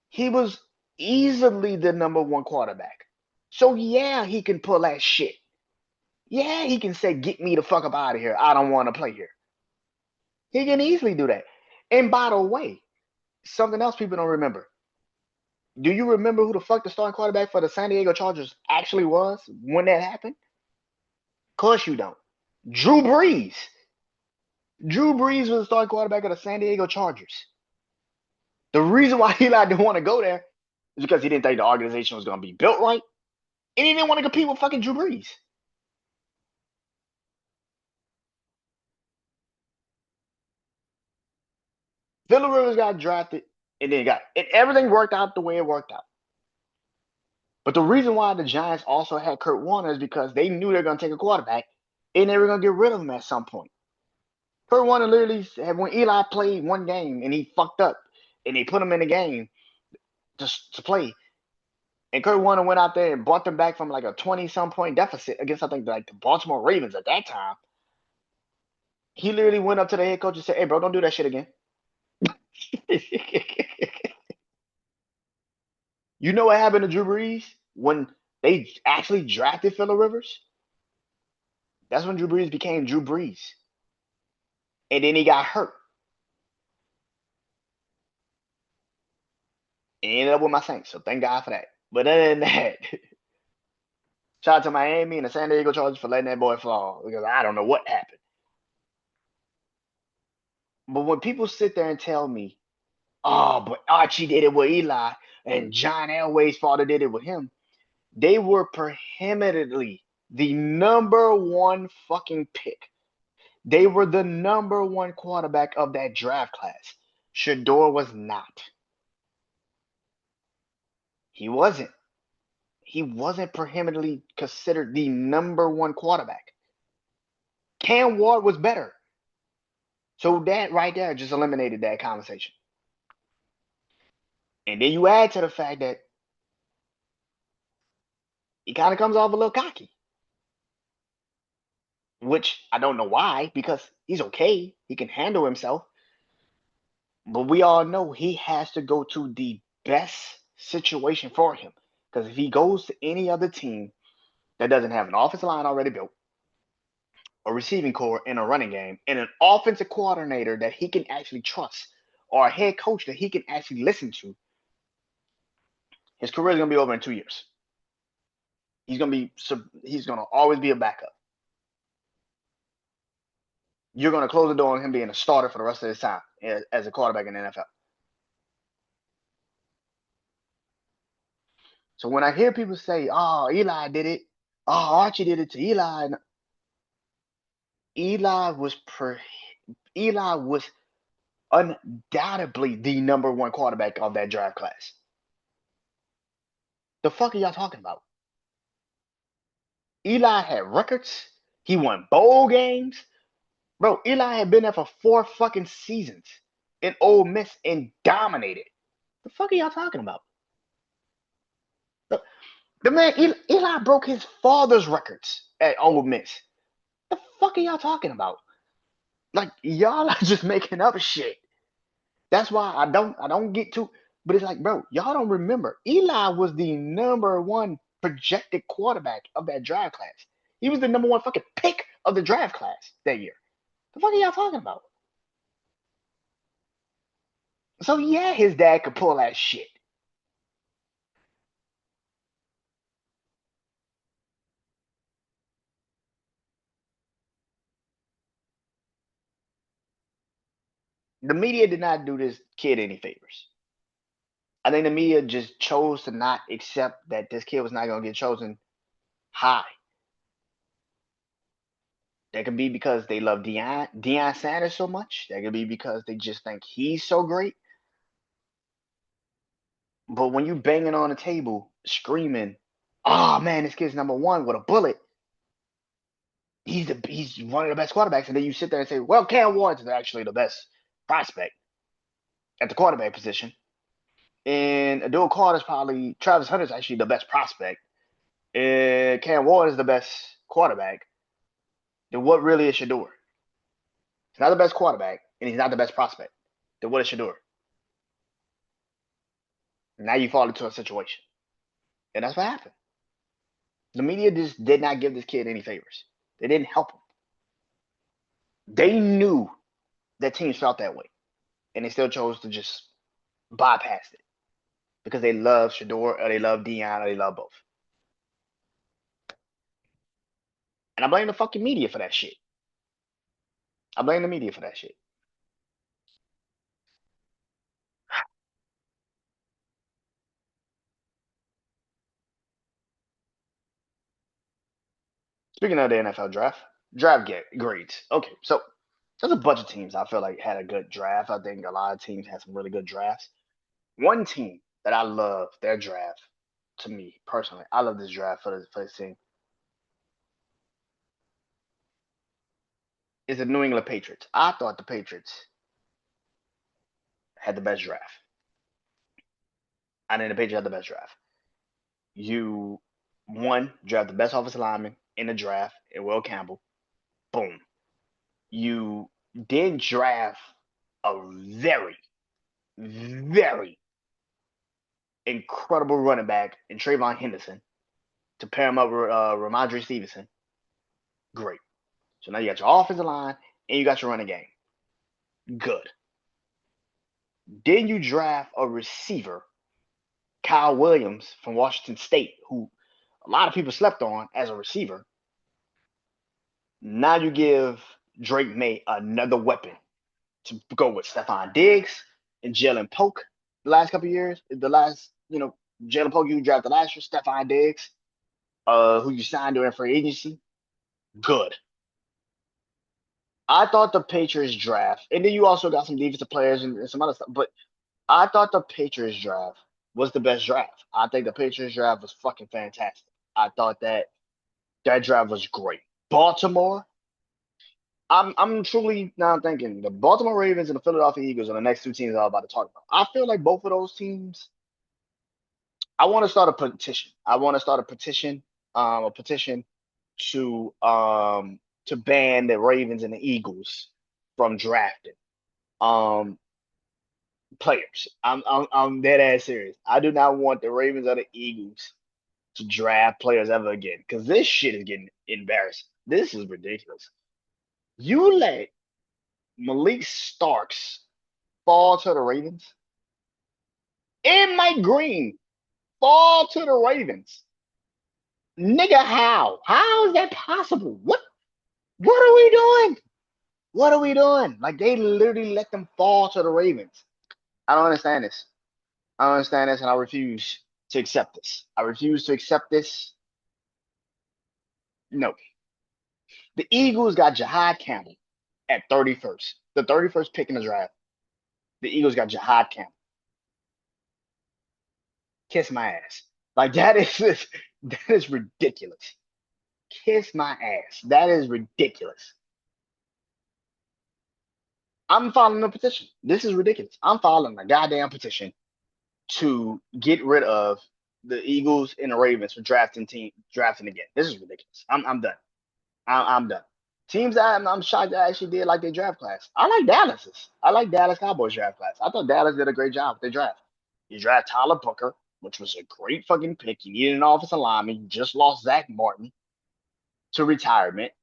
he was easily the number 1 quarterback. So yeah, he can pull that shit. Yeah, he can say, get me the fuck up out of here. I don't want to play here. He can easily do that. And by the way, something else people don't remember. Do you remember who the fuck the starting quarterback for the San Diego Chargers actually was when that happened? Of course you don't. Drew Brees. Drew Brees was the starting quarterback of the San Diego Chargers. The reason why Eli didn't want to go there is because he didn't think the organization was going to be built right. And he didn't want to compete with fucking Drew Brees. Phillip Rivers got drafted, and then everything worked out the way it worked out. But the reason why the Giants also had Kurt Warner is because they knew they were going to take a quarterback, and they were going to get rid of him at some point. Kurt Warner literally said when Eli played one game and he fucked up, and they put him in the game just to play, and Kurt Warner went out there and brought them back from like a 20-some point deficit against, I think, like the Baltimore Ravens at that time. He literally went up to the head coach and said, hey, bro, don't do that shit again. You know what happened to Drew Brees when they actually drafted Phillip Rivers? That's when Drew Brees became Drew Brees. And then he got hurt. And he ended up with my Saints, so thank God for that. But other than that, shout out to Miami and the San Diego Chargers for letting that boy fall because I don't know what happened. But when people sit there and tell me oh, but Archie did it with Eli, and John Elway's father did it with him. They were prohibitively the number one fucking pick. They were the number one quarterback of that draft class. Shador was not. He wasn't. He wasn't prohibitively considered the number one quarterback. Cam Ward was better. So that right there just eliminated that conversation. And then you add to the fact that he kind of comes off a little cocky, which I don't know why, because he's okay. He can handle himself. But we all know he has to go to the best situation for him. Because if he goes to any other team that doesn't have an offensive line already built, a receiving core, and a running game, and an offensive coordinator that he can actually trust, or a head coach that he can actually listen to, his career is gonna be over in 2 years. He's gonna always be a backup. You're gonna close the door on him being a starter for the rest of his time as a quarterback in the NFL. So when I hear people say, "Oh, Eli did it," "Oh, Archie did it to Eli," Eli was Eli was undoubtedly the number one quarterback of that draft class. The fuck are y'all talking about? Eli had records. He won bowl games. Bro, Eli had been there for 4 fucking seasons in Ole Miss and dominated. The fuck are y'all talking about? The man, Eli broke his father's records at Ole Miss. The fuck are y'all talking about? Like, y'all are just making up shit. That's why I don't get too. But it's like, bro, y'all don't remember. Eli was the number one projected quarterback of that draft class. He was the number one fucking pick of the draft class that year. The fuck are y'all talking about? So yeah, his dad could pull that shit. The media did not do this kid any favors. I think the media just chose to not accept that this kid was not gonna get chosen high. That could be because they love Deion Sanders so much. That could be because they just think he's so great. But when you banging on the table, screaming, "Oh man, this kid's number one with a bullet," he's one of the best quarterbacks, and then you sit there and say, "Well, Cam Ward's actually the best prospect at the quarterback position, and Adul Carter's probably Travis Hunter's actually the best prospect, and Cam Ward is the best quarterback." Then what really is Shador? He's not the best quarterback, and he's not the best prospect. Then what is Shador? Now you fall into a situation, and that's what happened. The media just did not give this kid any favors. They didn't help him. They knew that teams felt that way, and they still chose to just bypass it because they love Shador or they love Deion or they love both. And I blame the fucking media for that shit. I blame the media for that shit. Speaking of the NFL draft grades. Okay, so there's a bunch of teams I feel like had a good draft. I think a lot of teams had some really good drafts. One team that I love their draft, to me personally, I love this draft for this team, is the New England Patriots. I thought the Patriots had the best draft. I think the Patriots had the best draft. You draft the best offensive lineman in the draft in Will Campbell. Boom. You did draft a very, very incredible running back in Trayvon Henderson to pair him up with Ramondre Stevenson. Great. So now you got your offensive line and you got your running game. Good. Then you draft a receiver, Kyle Williams from Washington State, who a lot of people slept on as a receiver. Now you give Drake May another weapon to go with Stephon Diggs and Jalen Polk the last couple of years. The last, Jalen Polk you drafted last year, Stephon Diggs, who you signed during free agency, good. I thought the Patriots draft, and then you also got some defensive players and some other stuff, but I thought the Patriots draft was the best draft. I think the Patriots draft was fucking fantastic. I thought that draft was great. Baltimore, I'm truly now thinking the Baltimore Ravens and the Philadelphia Eagles are the next two teams I'm about to talk about. I feel like both of those teams. I want to start a petition. I want to start a petition to ban the Ravens and the Eagles from drafting um players. I'm dead ass serious. I do not want the Ravens or the Eagles to draft players ever again because this shit is getting embarrassing. This is ridiculous. You let Malik Starks fall to the Ravens and Mike Green fall to the Ravens. Nigga, how? How is that possible? What are we doing? What are we doing? Like they literally let them fall to the Ravens. I don't understand this. I don't understand this, and I refuse to accept this. I refuse to accept this. No. The Eagles got Jihad Campbell at 31st. The 31st pick in the draft. The Eagles got Jihad Campbell. Kiss my ass. Like that is ridiculous. Kiss my ass. That is ridiculous. I'm filing a petition. This is ridiculous. I'm filing a goddamn petition to get rid of the Eagles and the Ravens for drafting again. This is ridiculous. I'm done. I'm done. Teams that I'm shocked that actually did like their draft class. I like Dallas's. I like Dallas Cowboys draft class. I thought Dallas did a great job with their draft. You draft Tyler Booker, which was a great fucking pick. You needed an offensive lineman. You just lost Zach Martin to retirement.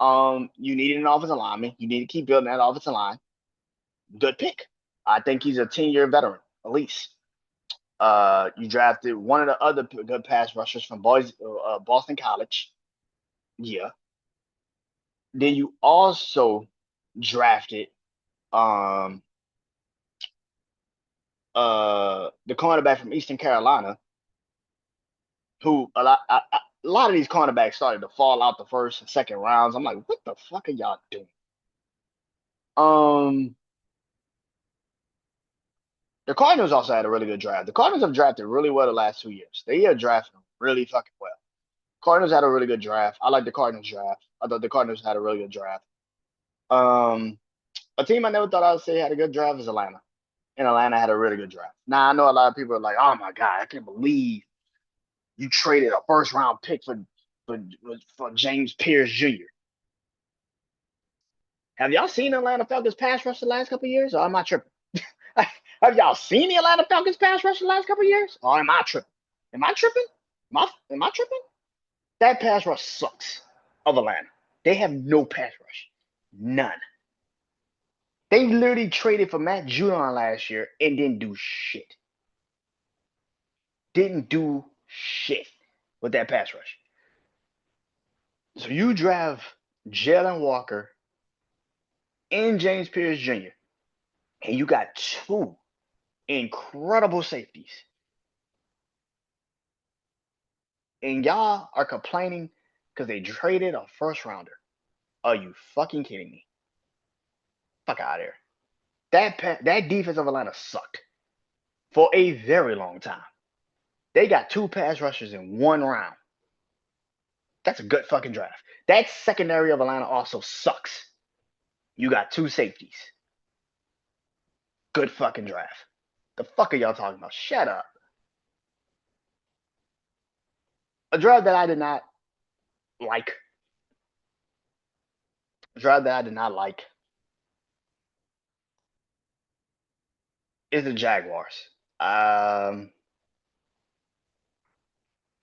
You needed an offensive lineman. You need to keep building that offensive line. Good pick. I think he's a 10-year veteran, at least. You drafted one of the other good pass rushers from Boston College. Yeah. Then you also drafted the cornerback from Eastern Carolina, who a lot of these cornerbacks started to fall out the first and second rounds. I'm like, what the fuck are y'all doing? The Cardinals also had a really good draft. The Cardinals have drafted really well the last 2 years. They are drafting really fucking well. Cardinals had a really good draft. I like the Cardinals draft. I thought the Cardinals had a really good draft. A team I never thought I would say had a good draft is Atlanta. And Atlanta had a really good draft. Now I know a lot of people are like, "Oh my god, I can't believe you traded a first round pick for, for James Pierce Jr." Have y'all seen the Atlanta Falcons pass rush the last couple of years, or am I tripping? Have y'all seen the Atlanta Falcons pass rush the last couple of years, or am I tripping? Am I tripping? Am I tripping? That pass rush sucks of Atlanta. They have no pass rush, none. They literally traded for Matt Judon last year and didn't do shit. Didn't do shit with that pass rush. So you draft Jalen Walker and James Pierce Jr., and you got two incredible safeties. And y'all are complaining because they traded a first rounder. Are you fucking kidding me? Fuck out of here. That defense of Atlanta sucked for a very long time. They got two pass rushers in one round. That's a good fucking draft. That secondary of Atlanta also sucks. You got two safeties. Good fucking draft. The fuck are y'all talking about? Shut up. A draft that I did not like. A draft that I did not like is the Jaguars. I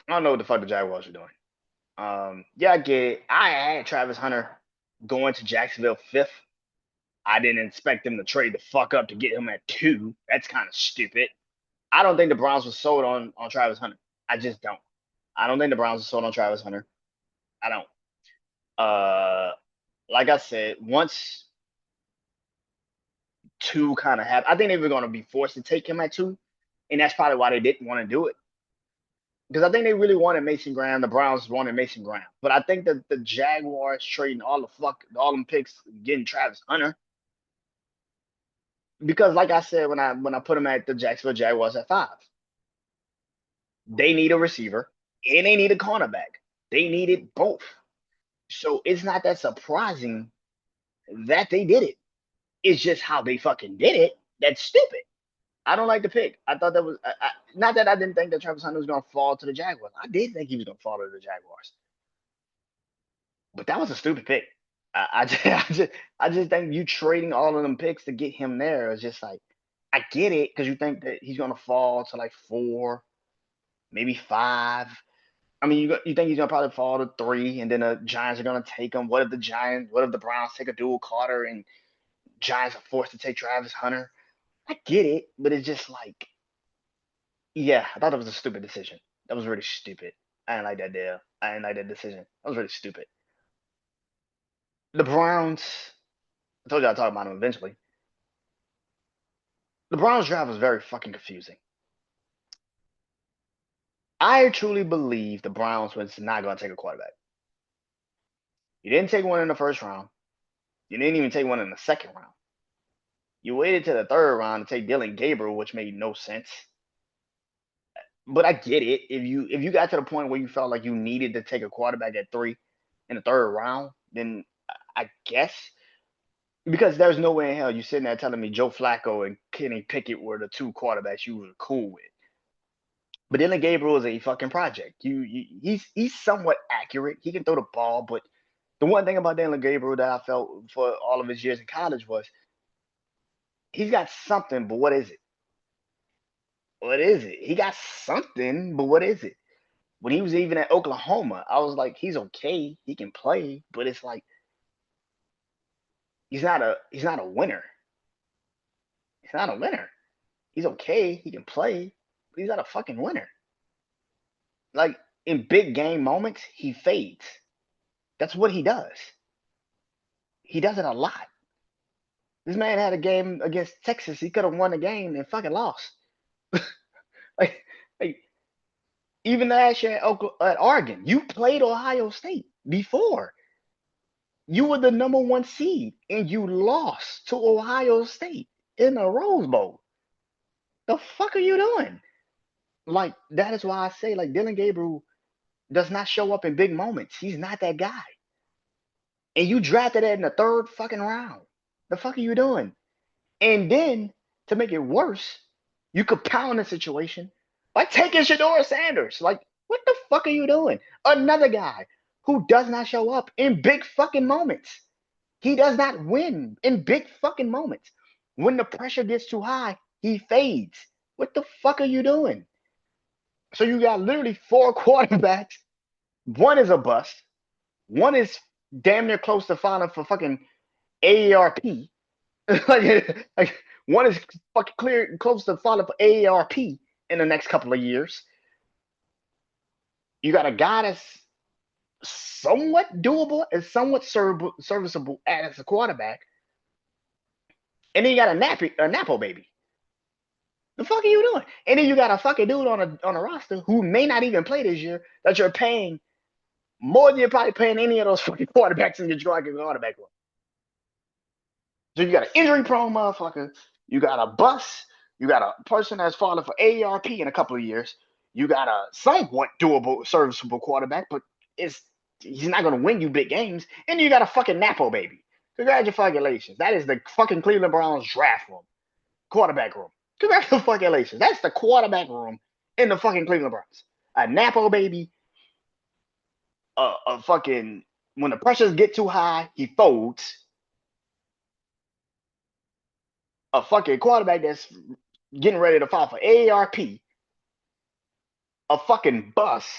don't know what the fuck the Jaguars are doing. Yeah, I get it. I had Travis Hunter going to Jacksonville 5th. I didn't expect them to trade the fuck up to get him at 2. That's kind of stupid. I don't think the Browns were sold on Travis Hunter. I just don't. I don't think the Browns were sold on Travis Hunter. I don't. Like I said, once 2 kind of happen. I think they were going to be forced to take him at 2, and that's probably why they didn't want to do it. Because I think they really wanted Mason Graham. The Browns wanted Mason Graham, but I think that the Jaguars trading all them picks, getting Travis Hunter. Because, like I said, when I put him at the Jacksonville Jaguars at 5, they need a receiver and they need a cornerback. They needed both. So it's not that surprising that they did it. It's just how they fucking did it. That's stupid. I don't like the pick. I thought that was not that I didn't think that Travis Hunter was going to fall to the Jaguars. I did think he was going to fall to the Jaguars, but that was a stupid pick. I just think you trading all of them picks to get him there is just like, I get it because you think that he's going to fall to like 4, maybe 5. I mean, you think he's gonna probably fall to 3, and then the Giants are gonna take him. What if the Browns take a dual Carter and Giants are forced to take Travis Hunter? I get it, but it's just like, yeah, I thought it was a stupid decision. That was really stupid. I didn't like that deal. I didn't like that decision. That was really stupid. The Browns, I told you I'd talk about them eventually. The Browns draft was very fucking confusing. I truly believe the Browns was not gonna take a quarterback. You didn't take one in the first round. You didn't even take one in the second round. You waited to the third round to take Dylan Gabriel, which made no sense. But I get it. If you got to the point where you felt like you needed to take a quarterback at 3 in the third round, then I guess, because there's no way in hell you sitting there telling me Joe Flacco and Kenny Pickett were the 2 quarterbacks you were cool with. But Dylan Gabriel is a fucking project. He's somewhat accurate. He can throw the ball, but the one thing about Dylan Gabriel that I felt for all of his years in college was he's got something, but what is it? What is it? He got something, but what is it? When he was even at Oklahoma, I was like, he's okay. He can play, but it's like he's not a winner. He's not a winner. He's okay. He can play, but he's not a fucking winner. Like in big game moments, he fades. That's what he does. He does it a lot. This man had a game against Texas. He could have won the game and fucking lost. like, like even last year at Oregon, you played Ohio State before. You were the number 1 seed and you lost to Ohio State in the Rose Bowl. The fuck are you doing? Like, that is why I say, like, Dylan Gabriel does not show up in big moments. He's not that guy. And you drafted it in the third fucking round. The fuck are you doing? And then, to make it worse, you could pound the situation by taking Shador Sanders. Like, what the fuck are you doing? Another guy who does not show up in big fucking moments. He does not win in big fucking moments. When the pressure gets too high, he fades. What the fuck are you doing? So you got literally 4 quarterbacks. One is a bust. One is damn near close to filing for fucking AARP. like one is fucking close to filing for AARP in the next couple of years. You got a guy that's somewhat doable and somewhat serviceable as a quarterback, and then you got a Napo baby. The fuck are you doing? And then you got a fucking dude on a roster who may not even play this year that you're paying more than you're probably paying any of those fucking quarterbacks in your fucking quarterback room. So you got an injury-prone motherfucker. You got a bust. You got a person that's falling for AARP in a couple of years. You got a somewhat doable, serviceable quarterback, but he's not going to win you big games. And you got a fucking Napo baby. Congratulations. That is the fucking Cleveland Browns draft room, quarterback room. Congratulations. That's the quarterback room in the fucking Cleveland Browns. A Napo baby. A fucking, when the pressures get too high, he folds. A fucking quarterback that's getting ready to file for AARP, a fucking bust,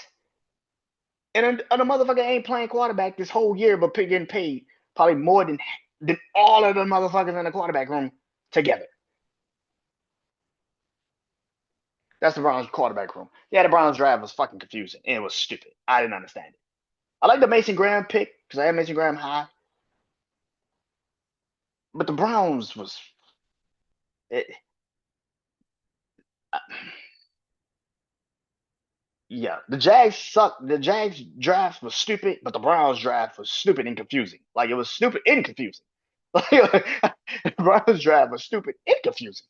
and a motherfucker ain't playing quarterback this whole year, but getting paid probably more than all of the motherfuckers in the quarterback room together. That's the Browns quarterback room. Yeah, the Browns draft was fucking confusing, and it was stupid. I didn't understand it. I like the Mason Graham pick because I had Mason Graham high, but the Browns was Uh, yeah, the Jags suck. The Jags draft was stupid, but the Browns draft was stupid and confusing. Like it was stupid and confusing. Like the Browns draft was stupid and confusing.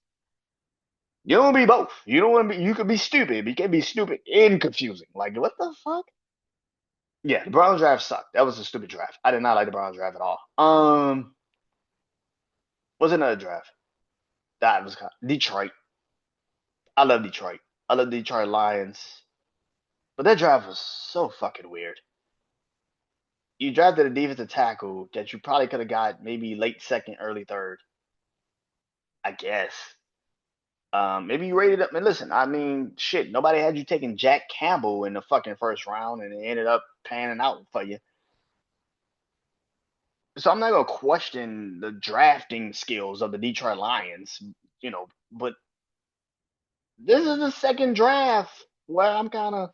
You don't be both. You don't want to be. You could be stupid, but you can't be stupid and confusing. Like what the fuck? Yeah, the Browns draft sucked. That was a stupid draft. I did not like the Browns draft at all. Was another draft that was Detroit. I love Detroit. I love the Detroit Lions, but that draft was so fucking weird. You drafted a defensive tackle that you probably could have got maybe late second, early third, I guess. Maybe you rated up. And listen, I mean, shit, nobody had you taking Jack Campbell in the fucking first round, and it ended up panning out for you. So I'm not gonna question the drafting skills of the Detroit Lions, but this is the second draft where I'm kind of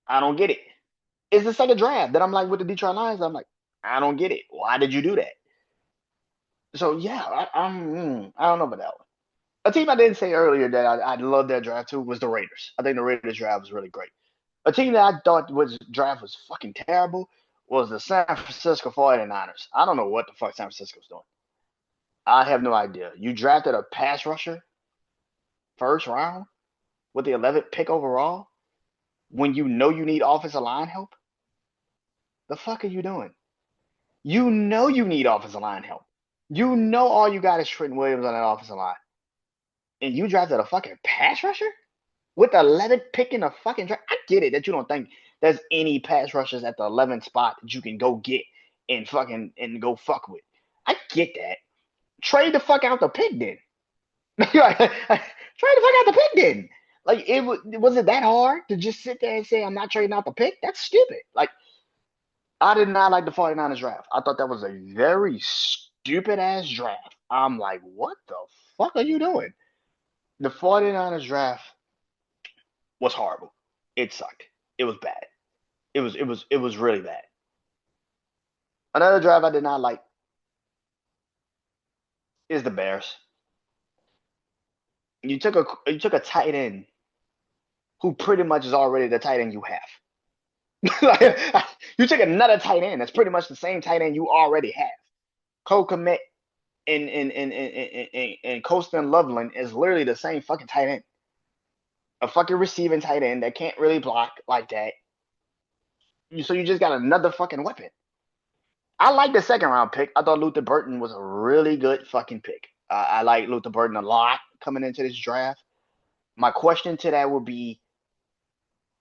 I don't get it. It's the second draft that I'm like with the Detroit Lions. I'm like, I don't get it. Why did you do that? So yeah, I don't know about that one. A team I didn't say earlier that I love their draft too was the Raiders. I think the Raiders draft was really great. A team that I thought was draft was fucking terrible was the San Francisco 49ers. I don't know what the fuck San Francisco's doing. I have no idea. You drafted a pass rusher first round with the 11th pick overall when you know you need offensive line help. The fuck are you doing? You know you need offensive line help. You know all you got is Trent Williams on that offensive line. And you drafted a fucking pass rusher with the 11th pick in the fucking draft. I get it that you don't think there's any pass rushers at the 11th spot that you can go get and fucking and go fuck with. I get that. Trade the fuck out the pick then. Trade the fuck out the pick then. Like was it that hard to just sit there and say I'm not trading out the pick? That's stupid. Like I did not like the 49ers draft. I thought that was a very stupid ass draft. I'm like, what the fuck are you doing? The 49ers draft was horrible. It sucked. It was bad. It was really bad. Another draft I did not like is the Bears. You took a tight end who pretty much is already the tight end you have. Like, you took another tight end that's pretty much the same tight end you already have. Cole Kmet and Colston Loveland is literally the same fucking tight end. A fucking receiving tight end that can't really block like that. So you just got another fucking weapon. I like the second round pick. I thought Luther Burton was a really good fucking pick. I like Luther Burton a lot coming into this draft. My question to that would be,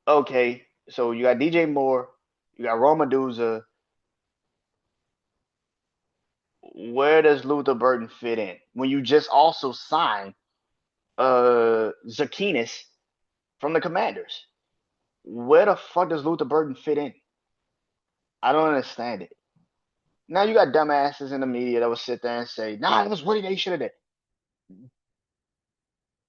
okay, so you got DJ Moore, you got Rome Medusa. Where does Luther Burton fit in? When you just also sign Zakinis from the Commanders. Where the fuck does Luther Burton fit in? I don't understand it. Now you got dumbasses in the media that will sit there and say, "Nah, it was what they should have did."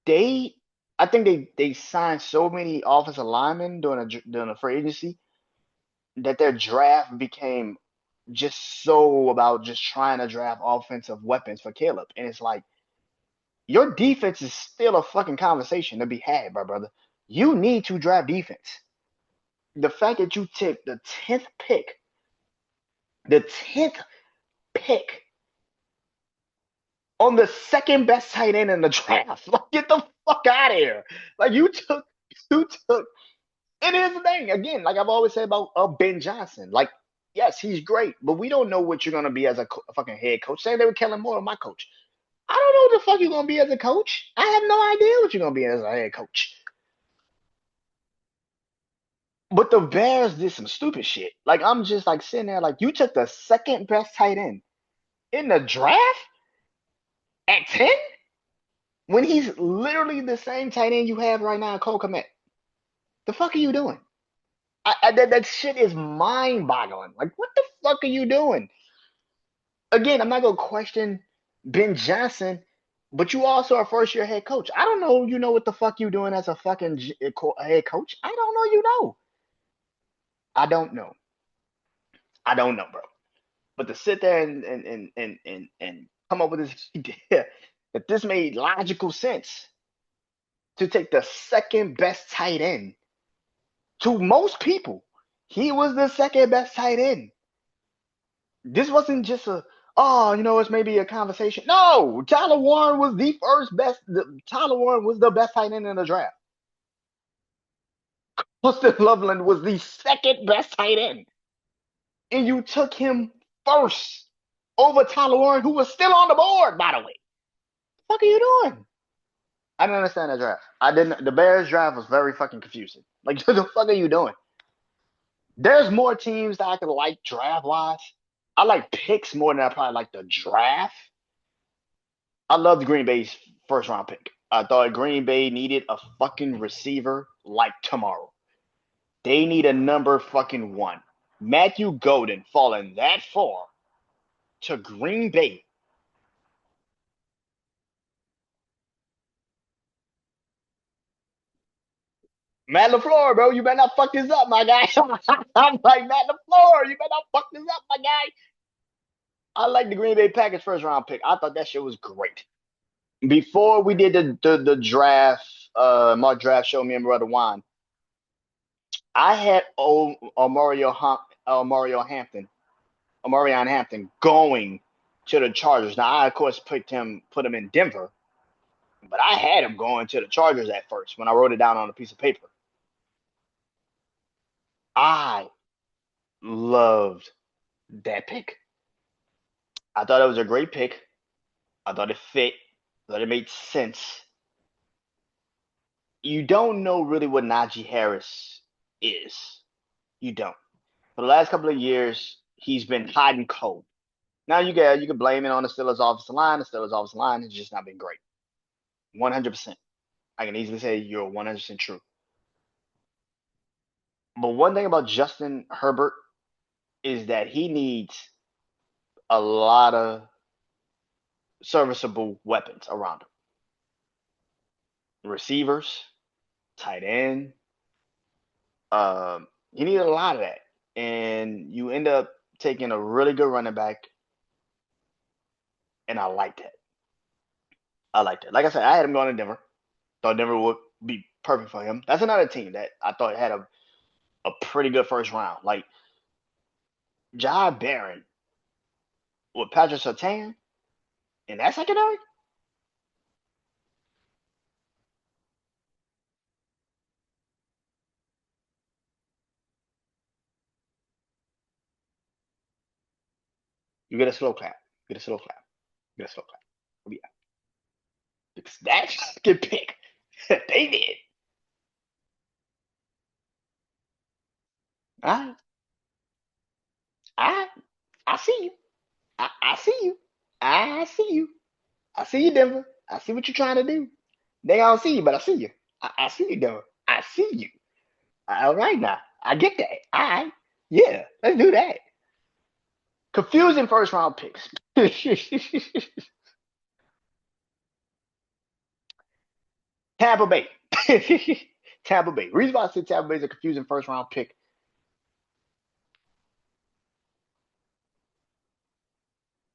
They, I think they signed so many offensive linemen during a free agency that their draft became just so about just trying to draft offensive weapons for Caleb, and it's like your defense is still a fucking conversation to be had, my brother. You need to draft defense. The fact that you took the tenth pick on the second best tight end in the draft. Like, get the fuck out of here. Like, you took, and here's the thing, again, like I've always said about Ben Johnson. Like, yes, he's great, but we don't know what you're going to be as a fucking head coach. Same thing with Kellen Moore, my coach. I don't know what the fuck you're going to be as a coach. I have no idea what you're going to be as a head coach. But the Bears did some stupid shit. Like, I'm just like sitting there, like, you took the second best tight end in the draft at 10 when he's literally the same tight end you have right now, Cole Kmet. The fuck are you doing? That shit is mind boggling. Like, what the fuck are you doing? Again, I'm not gonna question Ben Johnson, but you also are first year head coach. I don't know, you know what the fuck you doing as a fucking head coach? I don't know, you know. I don't know. I don't know, bro. But to sit there and come up with this idea that this made logical sense to take the second best tight end to most people. He was the second best tight end. This wasn't just a, oh, it's maybe a conversation. No, Tyler Warren was the first best. Tyler Warren was the best tight end in the draft. Austin Loveland was the second best tight end. And you took him first over Tyler Warren, who was still on the board, by the way. What the fuck are you doing? I didn't understand that draft. I didn't. The Bears draft was very fucking confusing. Like, what the fuck are you doing? There's more teams that I could like draft wise. I like picks more than I probably like the draft. I loved Green Bay's first round pick. I thought Green Bay needed a fucking receiver like tomorrow. They need a number fucking one. Matthew Golden falling that far to Green Bay. Matt LaFleur, bro, you better not fuck this up, my guy. I'm like, Matt LaFleur, you better not fuck this up, my guy. I like the Green Bay Packers first round pick. I thought that shit was great. Before we did the draft, my draft show, me and brother Juan, I had Mario Hampton, Omarion Hampton going to the Chargers. Now I of course put him in Denver, but I had him going to the Chargers at first when I wrote it down on a piece of paper. I loved that pick. I thought it was a great pick. I thought it fit. I thought it made sense. You don't know really what Najee Harris is. You don't. For the last couple of years, he's been hot and cold. Now you can blame it on the Steelers offensive line. The Steelers offensive line has just not been great. 100%. I can easily say you're 100% true. But one thing about Justin Herbert is that he needs a lot of serviceable weapons around him. Receivers, tight end. You need a lot of that. And you end up taking a really good running back. And I like that. I like that. Like I said, I had him going to Denver. Thought Denver would be perfect for him. That's another team that I thought had a pretty good first round. Like Jai Barron with Patrick Surtain in that secondary. You get a slow clap. Get a slow clap. Get a slow clap. Yeah. That's a good pick. They did. I I I see you. I see you. I see you. I see you, Denver. I see what you're trying to do. They don't see you, but I see you. I see you, Denver. I see you. All right now. I get that. All right. Yeah, let's do that. Confusing first round picks. Tampa Bay. Tampa Bay. Reason why I said Tampa Bay is a confusing first round pick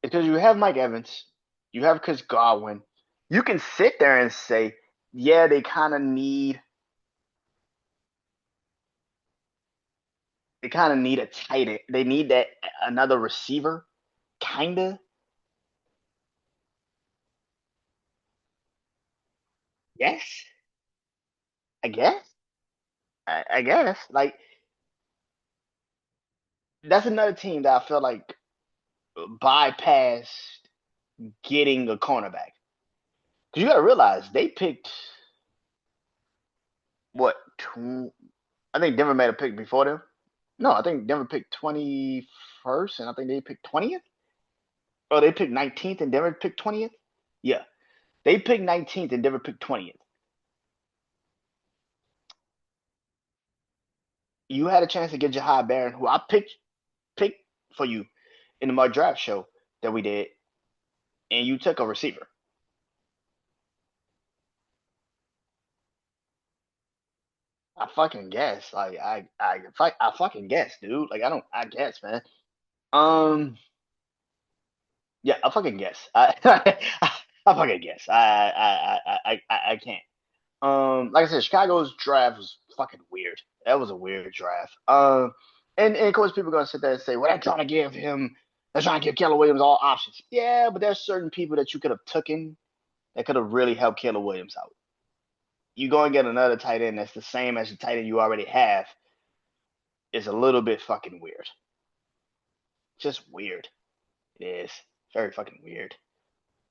is because you have Mike Evans, you have Chris Godwin. You can sit there and say, yeah, they kind of need a tight end. They need that another receiver, kinda. Yes, I guess. I guess. Like that's another team that I feel like bypassed getting a cornerback. Because you got to realize they picked what? I think Denver made a pick before them. No, I think Denver picked 21st, and I think they picked 20th. Oh, they picked 19th, and Denver picked 20th. Yeah, they picked 19th, and Denver picked 20th. You had a chance to get Jahai Barron, who I picked for you in the mock draft show that we did, and you took a receiver. I fucking guess. Like I fucking guess, dude. Like I don't. I guess, man. Um. Yeah, I fucking guess. I fucking guess. I can't. Like I said, Chicago's draft was fucking weird. That was a weird draft. And of course people are gonna sit there and say, well, they're trying to give Keller Williams all options. Yeah, but there's certain people that you could have taken that could have really helped Keller Williams out. You go and get another tight end that's the same as the tight end you already have. Is a little bit fucking weird. Just weird. It is very fucking weird.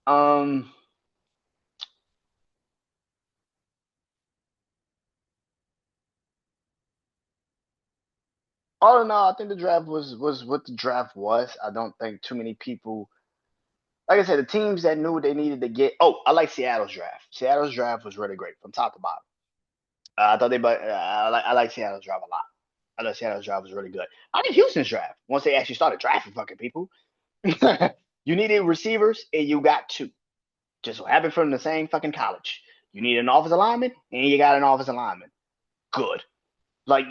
Um. All in all, I think the draft was what the draft was. I don't think too many people, like I said, the teams that knew what they needed to get. Oh, I like Seattle's draft. Seattle's draft was really great from top to bottom. I thought they, but I like Seattle's draft a lot. I thought Seattle's draft was really good. I think Houston's draft once they actually started drafting fucking people. You needed receivers and you got two. Just so happened from the same fucking college. You need an offensive lineman and you got an offensive lineman. Good. Like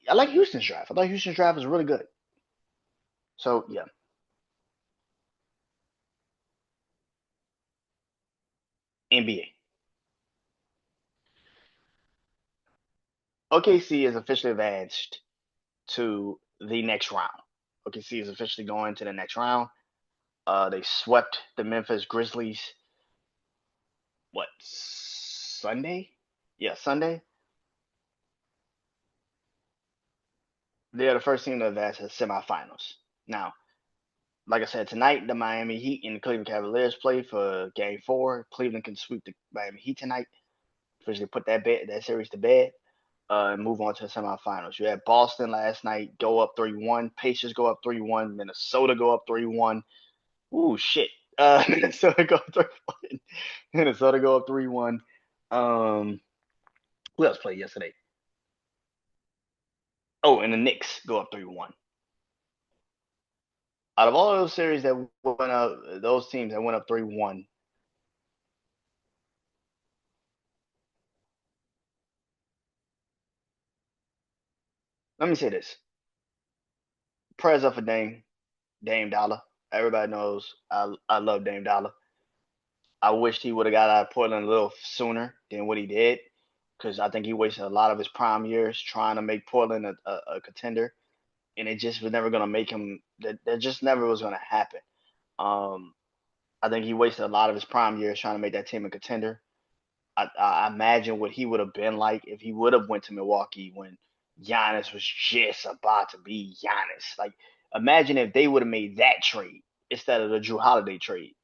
I like Houston's draft. I thought Houston's draft was really good. So yeah, NBA. OKC is officially advanced to the next round. OKC is officially going to the next round. They swept the Memphis Grizzlies. What Sunday? Yeah, Sunday. They're the first team to advance to the semifinals. Now, like I said, tonight the Miami Heat and the Cleveland Cavaliers play for Game 4. Cleveland can sweep the Miami Heat tonight. Officially put that series to bed. And move on to the semifinals. You had Boston last night go up 3-1. Pacers go up 3-1. Minnesota go up 3-1. Ooh, shit. Minnesota go up 3-1. Minnesota go up 3-1. Um, who else played yesterday? Oh, and the Knicks go up 3-1. Out of all those series that went up, those teams that went up 3-1, let me say this. Prayers up for Dame Dollar. Everybody knows I love Dame Dollar. I wished he would have got out of Portland a little sooner than what he did, because I think he wasted a lot of his prime years trying to make Portland a contender, and it just was never going to make him. That just never was going to happen. Um, I think he wasted a lot of his prime years trying to make that team a contender. I imagine what he would have been like if he would have went to Milwaukee when Giannis was just about to be Giannis. Like, imagine if they would have made that trade instead of the Drew Holiday trade.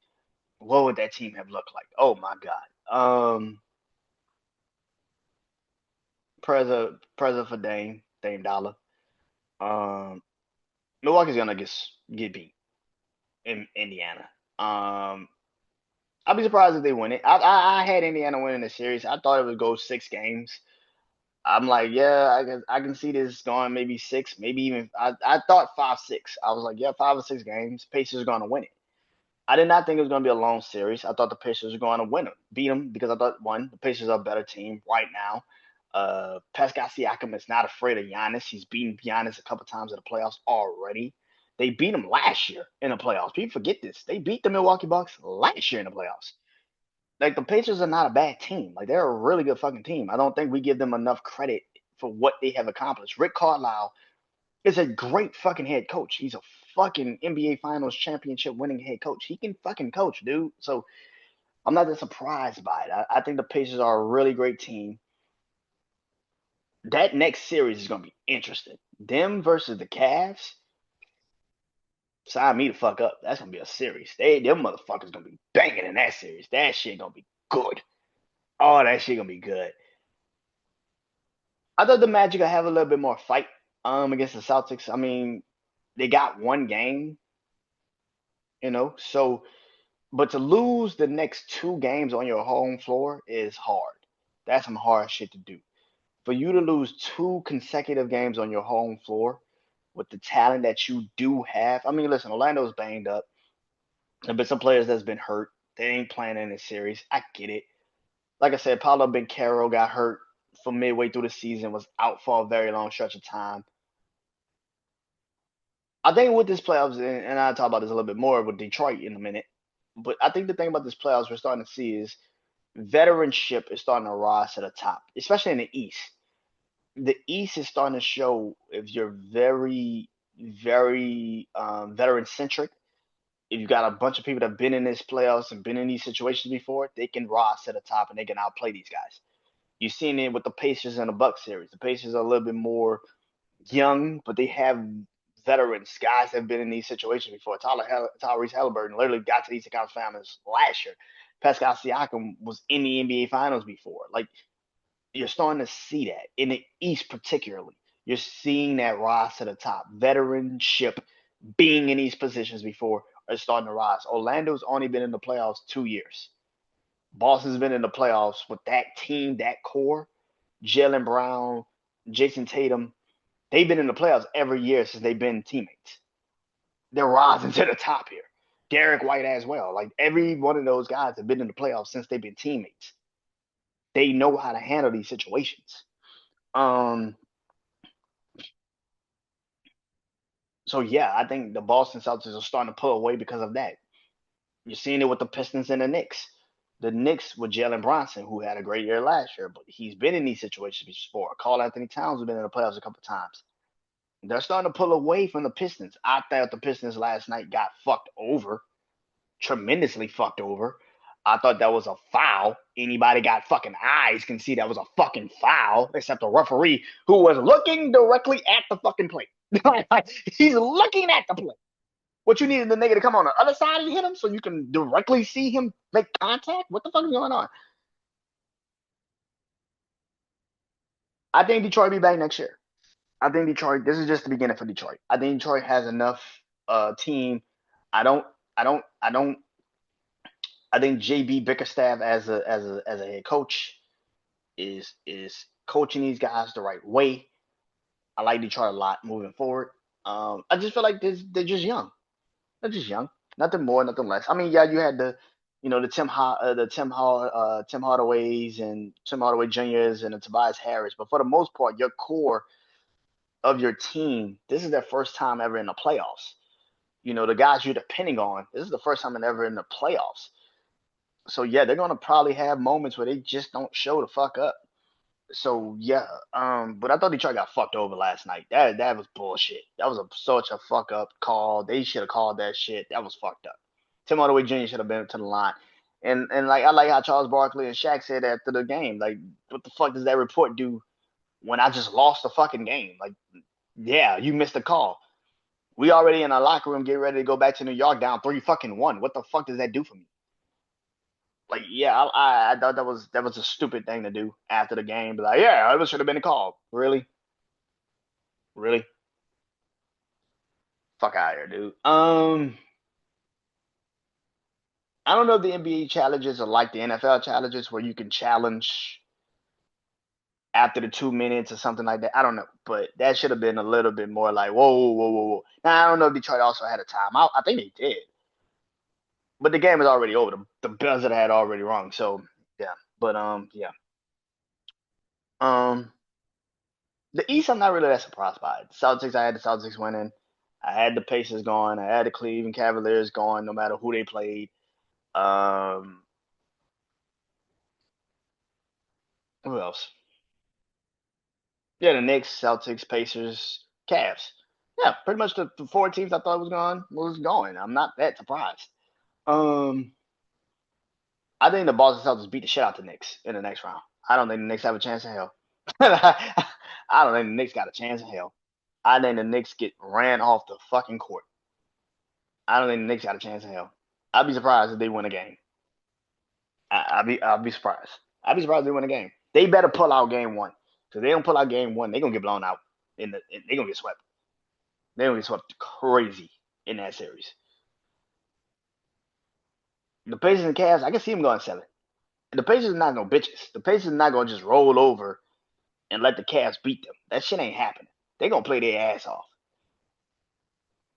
What would that team have looked like? Oh my God. Preza for Dame Dollar. Um, Milwaukee's gonna get beat in Indiana. I'll be surprised if they win it. I had Indiana winning the series. I thought it would go 6 games. I'm like, yeah, I can see this going maybe six, maybe even. I thought 5-6. I was like, yeah, 5 or 6 games. Pacers are gonna win it. I did not think it was going to be a long series. I thought the Pacers were going to win them, beat them, because I thought, one, the Pacers are a better team right now. Pascal Siakam is not afraid of Giannis. He's beaten Giannis a couple times in the playoffs already. They beat him last year in the playoffs. People forget this. They beat the Milwaukee Bucks last year in the playoffs. Like, the Pacers are not a bad team. Like, they're a really good fucking team. I don't think we give them enough credit for what they have accomplished. Rick Carlisle is a great fucking head coach. He's a fucking NBA Finals championship winning head coach. He can fucking coach, dude. So I'm not that surprised by it. I think the Pacers are a really great team. That next series is gonna be interesting. Them versus the Cavs. Sign me the fuck up. That's gonna be a series. Them motherfuckers gonna be banging in that series. That shit gonna be good. Oh, that shit gonna be good. I thought the Magic would have a little bit more fight against the Celtics. I mean, they got one game, so. But to lose the next 2 games on your home floor is hard. That's some hard shit to do. For you to lose 2 consecutive games on your home floor with the talent that you do have. I mean, listen, Orlando's banged up. There have been some players that's been hurt. They ain't playing in this series. I get it. Like I said, Paulo Bencaro got hurt for midway through the season, was out for a very long stretch of time. I think with this playoffs, and I'll talk about this a little bit more with Detroit in a minute. But I think the thing about this playoffs we're starting to see is veteranship is starting to rise to the top, especially in the East. The East is starting to show if you're very, very veteran centric. If you got a bunch of people that have been in this playoffs and been in these situations before, they can rise to the top and they can outplay these guys. You've seen it with the Pacers and the Bucks series. The Pacers are a little bit more young, but they have veterans, guys that have been in these situations before. Tyrese Halliburton literally got to these Eastern Conference Finals last year. Pascal Siakam was in the NBA Finals before. Like, you're starting to see that in the East, particularly. You're seeing that rise to the top. Veteranship, being in these positions before, are starting to rise. Orlando's only been in the playoffs 2 years. Boston's been in the playoffs with that team, that core. Jalen Brown, Jason Tatum, they've been in the playoffs every year since they've been teammates. They're rising to the top here. Derek White as well. Like, every one of those guys have been in the playoffs since they've been teammates. They know how to handle these situations. Um, so yeah, I think the Boston Celtics are starting to pull away because of that. You're seeing it with the Pistons and the Knicks. The Knicks with Jalen Bronson, who had a great year last year, but he's been in these situations before. Karl Anthony Towns has been in the playoffs a couple of times. They're starting to pull away from the Pistons. I thought the Pistons last night got fucked over, tremendously fucked over. I thought that was a foul. Anybody got fucking eyes can see that was a fucking foul, except the referee who was looking directly at the fucking plate. He's looking at the plate. What you needed the nigga to come on the other side and hit him so you can directly see him make contact? What the fuck is going on? I think Detroit will be back next year. I think Detroit. This is just the beginning for Detroit. I think Detroit has enough team. I don't. I don't. I don't. I think JB Bickerstaff as a head coach is coaching these guys the right way. I like Detroit a lot moving forward. I just feel like they're just young. They're just young. Nothing more, nothing less. I mean, yeah, you had the Tim Hardaways and Tim Hardaway Juniors and the Tobias Harris, but for the most part, your core of your team, this is their first time ever in the playoffs. The guys you're depending on, this is the first time ever in the playoffs. So yeah, they're gonna probably have moments where they just don't show the fuck up. So yeah, but I thought Detroit got fucked over last night. That was bullshit. That was such a fuck up call. They should have called that shit. That was fucked up. Tim Hardaway Jr. should have been to the line. And like, I like how Charles Barkley and Shaq said after the game. Like, what the fuck does that report do when I just lost the fucking game? Like, yeah, you missed the call. We already in our locker room getting ready to go back to New York down 3-1. What the fuck does that do for me? Like, yeah, I thought that was a stupid thing to do after the game. But like, yeah, it should have been a call. Really, really, fuck out of here, dude. I don't know if the NBA challenges are like the NFL challenges where you can challenge after the 2 minutes or something like that. I don't know, but that should have been a little bit more like, whoa, whoa, whoa, whoa, whoa. Now I don't know if Detroit also had a timeout. I think they did, but the game is already over. The buzzer had already rung. So yeah, but yeah. Um, the East, I'm not really that surprised by it. Celtics, I had the Celtics winning. I had the Pacers going. I had the Cleveland Cavaliers going, no matter who they played. Um, who else? Yeah, the Knicks, Celtics, Pacers, Cavs. Yeah, pretty much the four teams I thought was going. I'm not that surprised. Um, I think the Boston Celtics beat the shit out the Knicks in the next round. I don't think the Knicks have a chance in hell. I don't think the Knicks got a chance in hell. I think the Knicks get ran off the fucking court. I don't think the Knicks got a chance in hell. I'd be surprised if they win a game. I'd be surprised. I'd be surprised if they win a game. They better pull out game one. Because they don't pull out game one, they're gonna get blown out. They're gonna get swept. They're gonna get swept crazy in that series. The Pacers and Cavs, I can see them going 7. The Pacers are not no bitches. The Pacers are not gonna just roll over and let the Cavs beat them. That shit ain't happening. They're gonna play their ass off.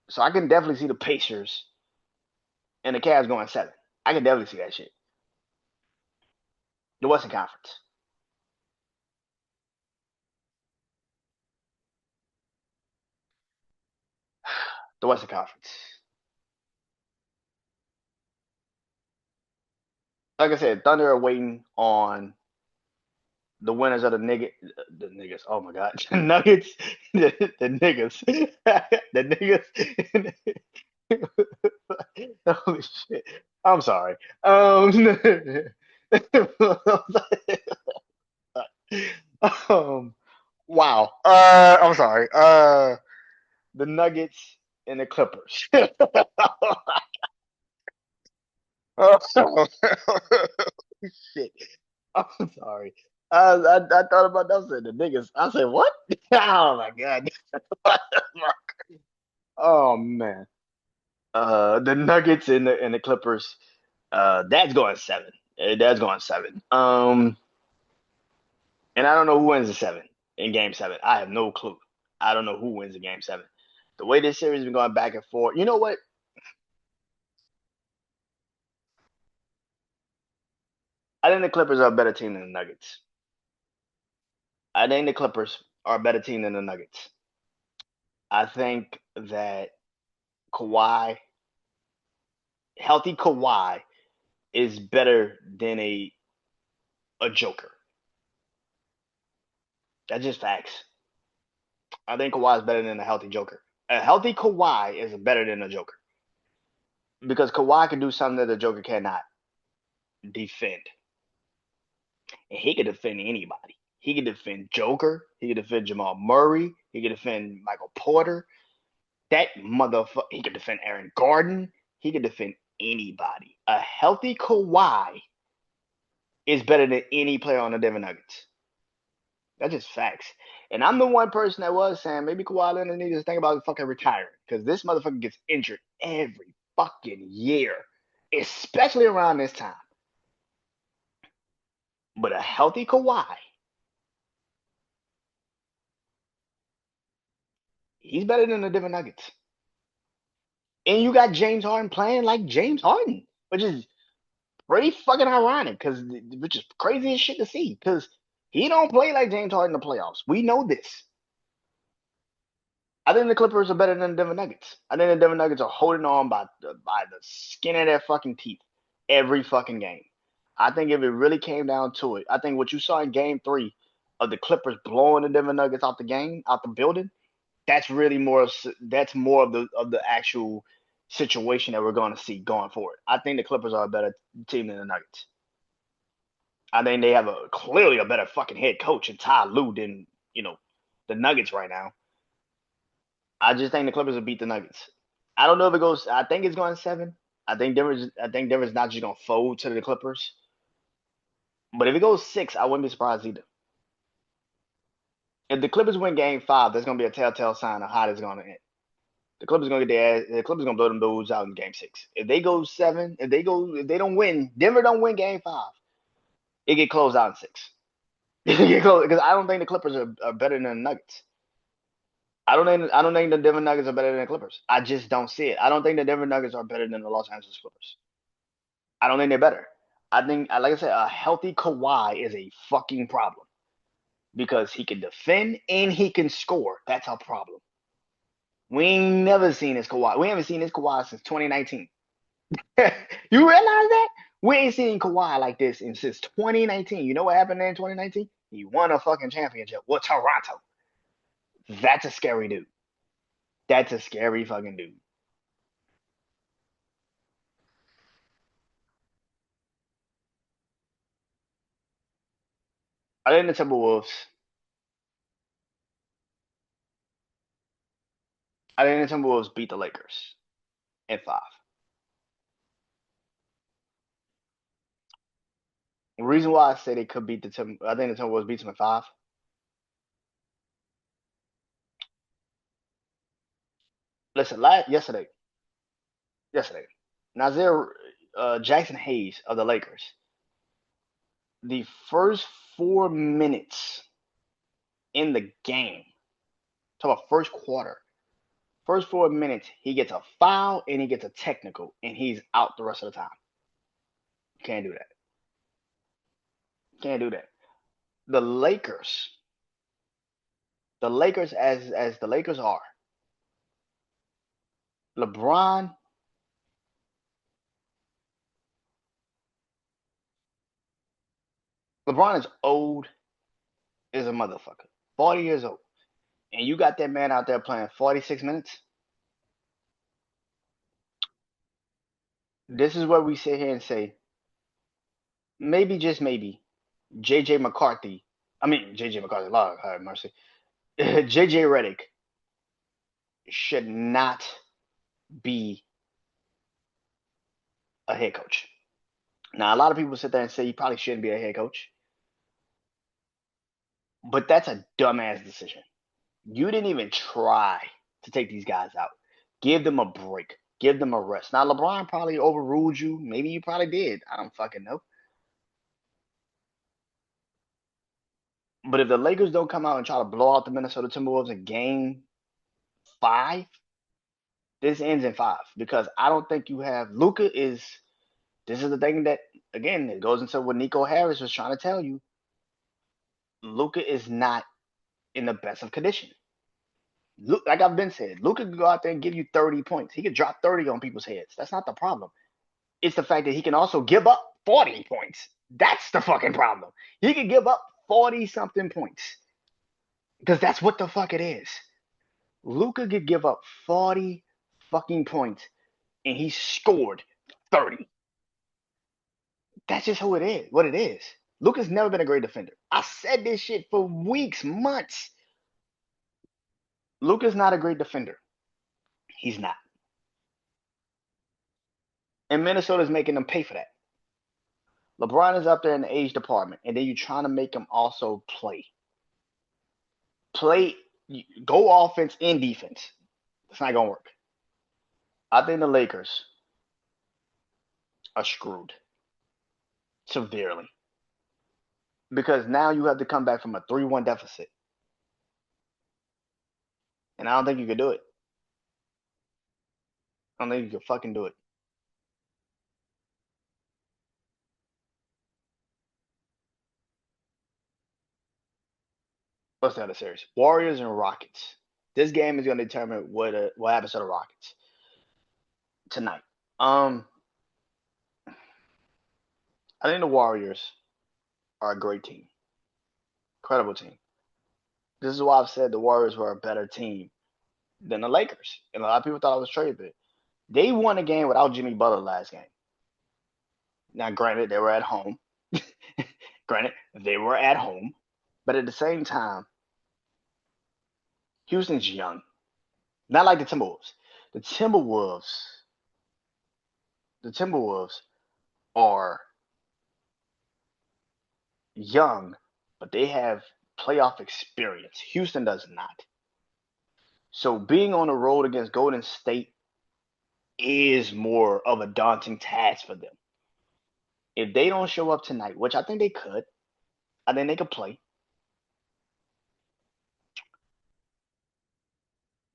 So I can definitely see the Pacers and the Cavs going 7. I can definitely see that shit. The Western Conference. The Western Conference. Like I said, Thunder are waiting on the winners of the niggas. Oh my God, the Nuggets, the niggas, the niggas. Holy shit! I'm sorry. Um, um, wow. I'm sorry. The Nuggets and the Clippers. Oh, shit. I'm sorry. I thought about that. I said the niggas. I said what? Oh my God. Oh man. The Nuggets and the Clippers. That's going seven. That's going seven. And I don't know who wins the seven in game seven. I have no clue. I don't know who wins the game seven. The way this series has been going back and forth. You know what? I think the Clippers are a better team than the Nuggets. I think the Clippers are a better team than the Nuggets. I think that Kawhi, healthy Kawhi, is better than a Joker. That's just facts. I think Kawhi is better than a healthy Joker. A healthy Kawhi is better than a Joker because Kawhi can do something that the Joker cannot defend, and he can defend anybody. He can defend Joker. He can defend Jamal Murray. He can defend Michael Porter. That motherfucker. He can defend Aaron Gordon. He can defend anybody. A healthy Kawhi is better than any player on the Denver Nuggets. That's just facts. And I'm the one person that was saying maybe Kawhi Leonard needs to think about fucking retiring because this motherfucker gets injured every fucking year, especially around this time. But a healthy Kawhi, he's better than the Denver Nuggets. And you got James Harden playing like James Harden, which is pretty fucking ironic because which is crazy as shit to see because he don't play like James Harden in the playoffs. We know this. I think the Clippers are better than the Denver Nuggets. I think the Denver Nuggets are holding on by the skin of their fucking teeth every fucking game. I think if it really came down to it, I think what you saw in Game 3 of the Clippers blowing the Denver Nuggets out the game, out the building, that's really more. That's more of the actual situation that we're going to see going forward. I think the Clippers are a better team than the Nuggets. I think they have a clearly a better fucking head coach in Ty Lue than the Nuggets right now. I just think the Clippers will beat the Nuggets. I don't know if it goes. I think it's going seven. I think Denver's not just gonna fold to the Clippers. But if it goes six, I wouldn't be surprised either. If the Clippers win Game 5, that's gonna be a telltale sign of how it's gonna end. The Clippers gonna get their ass. The Clippers gonna blow them dudes out in Game 6. If they go seven, if they don't win, Denver don't win Game 5. It get closed out in six. It get closed because I don't think the Clippers are better than the Nuggets. I don't think the Denver Nuggets are better than the Clippers. I just don't see it. I don't think the Denver Nuggets are better than the Los Angeles Clippers. I don't think they're better. I think, like I said, a healthy Kawhi is a fucking problem because he can defend and he can score. That's our problem. We ain't never seen this Kawhi. We haven't seen this Kawhi since 2019. You realize that? We ain't seen Kawhi like this since 2019. You know what happened in 2019? He won a fucking championship with Toronto. That's a scary dude. That's a scary fucking dude. I think the Timberwolves. I think the Timberwolves beat the Lakers in five. The reason why I say they could beat I think the Timberwolves beat them in five. Listen, yesterday, Nazir Jackson Hayes of the Lakers, the first 4 minutes in the game, talk about first quarter, first 4 minutes, he gets a foul and he gets a technical, and he's out the rest of the time. Can't do that. Can't do that. The Lakers, the Lakers as the Lakers are, LeBron LeBron is old as a motherfucker. 40 years old. And you got that man out there playing 46 minutes. This is where we sit here and say, maybe, just maybe, JJ McCarthy. JJ McCarthy, Lord have mercy. JJ Redick should not be a head coach. Now, a lot of people sit there and say he probably shouldn't be a head coach, but that's a dumbass decision. You didn't even try to take these guys out. Give them a break. Give them a rest. Now, LeBron probably overruled you. Maybe you probably did. I don't fucking know. But if the Lakers don't come out and try to blow out the Minnesota Timberwolves in game 5, this ends in 5. Because I don't think you have Luka is this is the thing that again it goes into what Nico Harris was trying to tell you. Luka is not in the best of condition. Look, like I've been said, Luka could go out there and give you 30 points. He could drop 30 on people's heads. That's not the problem. It's the fact that he can also give up 40 points. That's the fucking problem. He can give up 40 something points. Because that's what the fuck it is. Luka could give up 40 fucking points and he scored 30. That's just who it is, what it is. Luka's never been a great defender. I said this shit for weeks, months. Luka's not a great defender. He's not. And Minnesota's making them pay for that. LeBron is up there in the age department, and then you're trying to make him also play. Go offense and defense. It's not going to work. I think the Lakers are screwed severely because now you have to come back from a 3-1 deficit. And I don't think you can do it. I don't think you can fucking do it. What's the other series? Warriors and Rockets. This game is going to determine what happens to the Rockets tonight. I think the Warriors are a great team, incredible team. This is why I've said the Warriors were a better team than the Lakers, and a lot of people thought I was traded. They won a game without Jimmy Butler last game. Now, granted, they were at home. But at the same time, Houston's young. Not like the Timberwolves. The Timberwolves, the Timberwolves are young, but they have playoff experience. Houston does not. So being on the road against Golden State is more of a daunting task for them. If they don't show up tonight, which I think they could, I think they could play.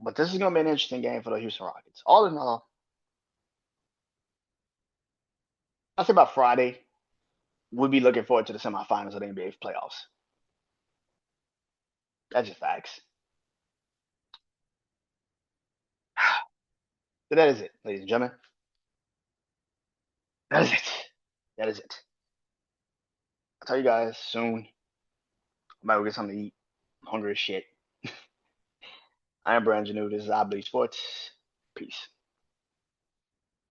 But this is going to be an interesting game for the Houston Rockets. All in all, I'd say about Friday, we'll be looking forward to the semifinals of the NBA playoffs. That's just facts. So that is it, ladies and gentlemen. That is it. That is it. I'll tell you guys soon. I might go get something to eat. I'm hungry as shit. I am Brandon Janeau. This is I Bleed Sports. Peace.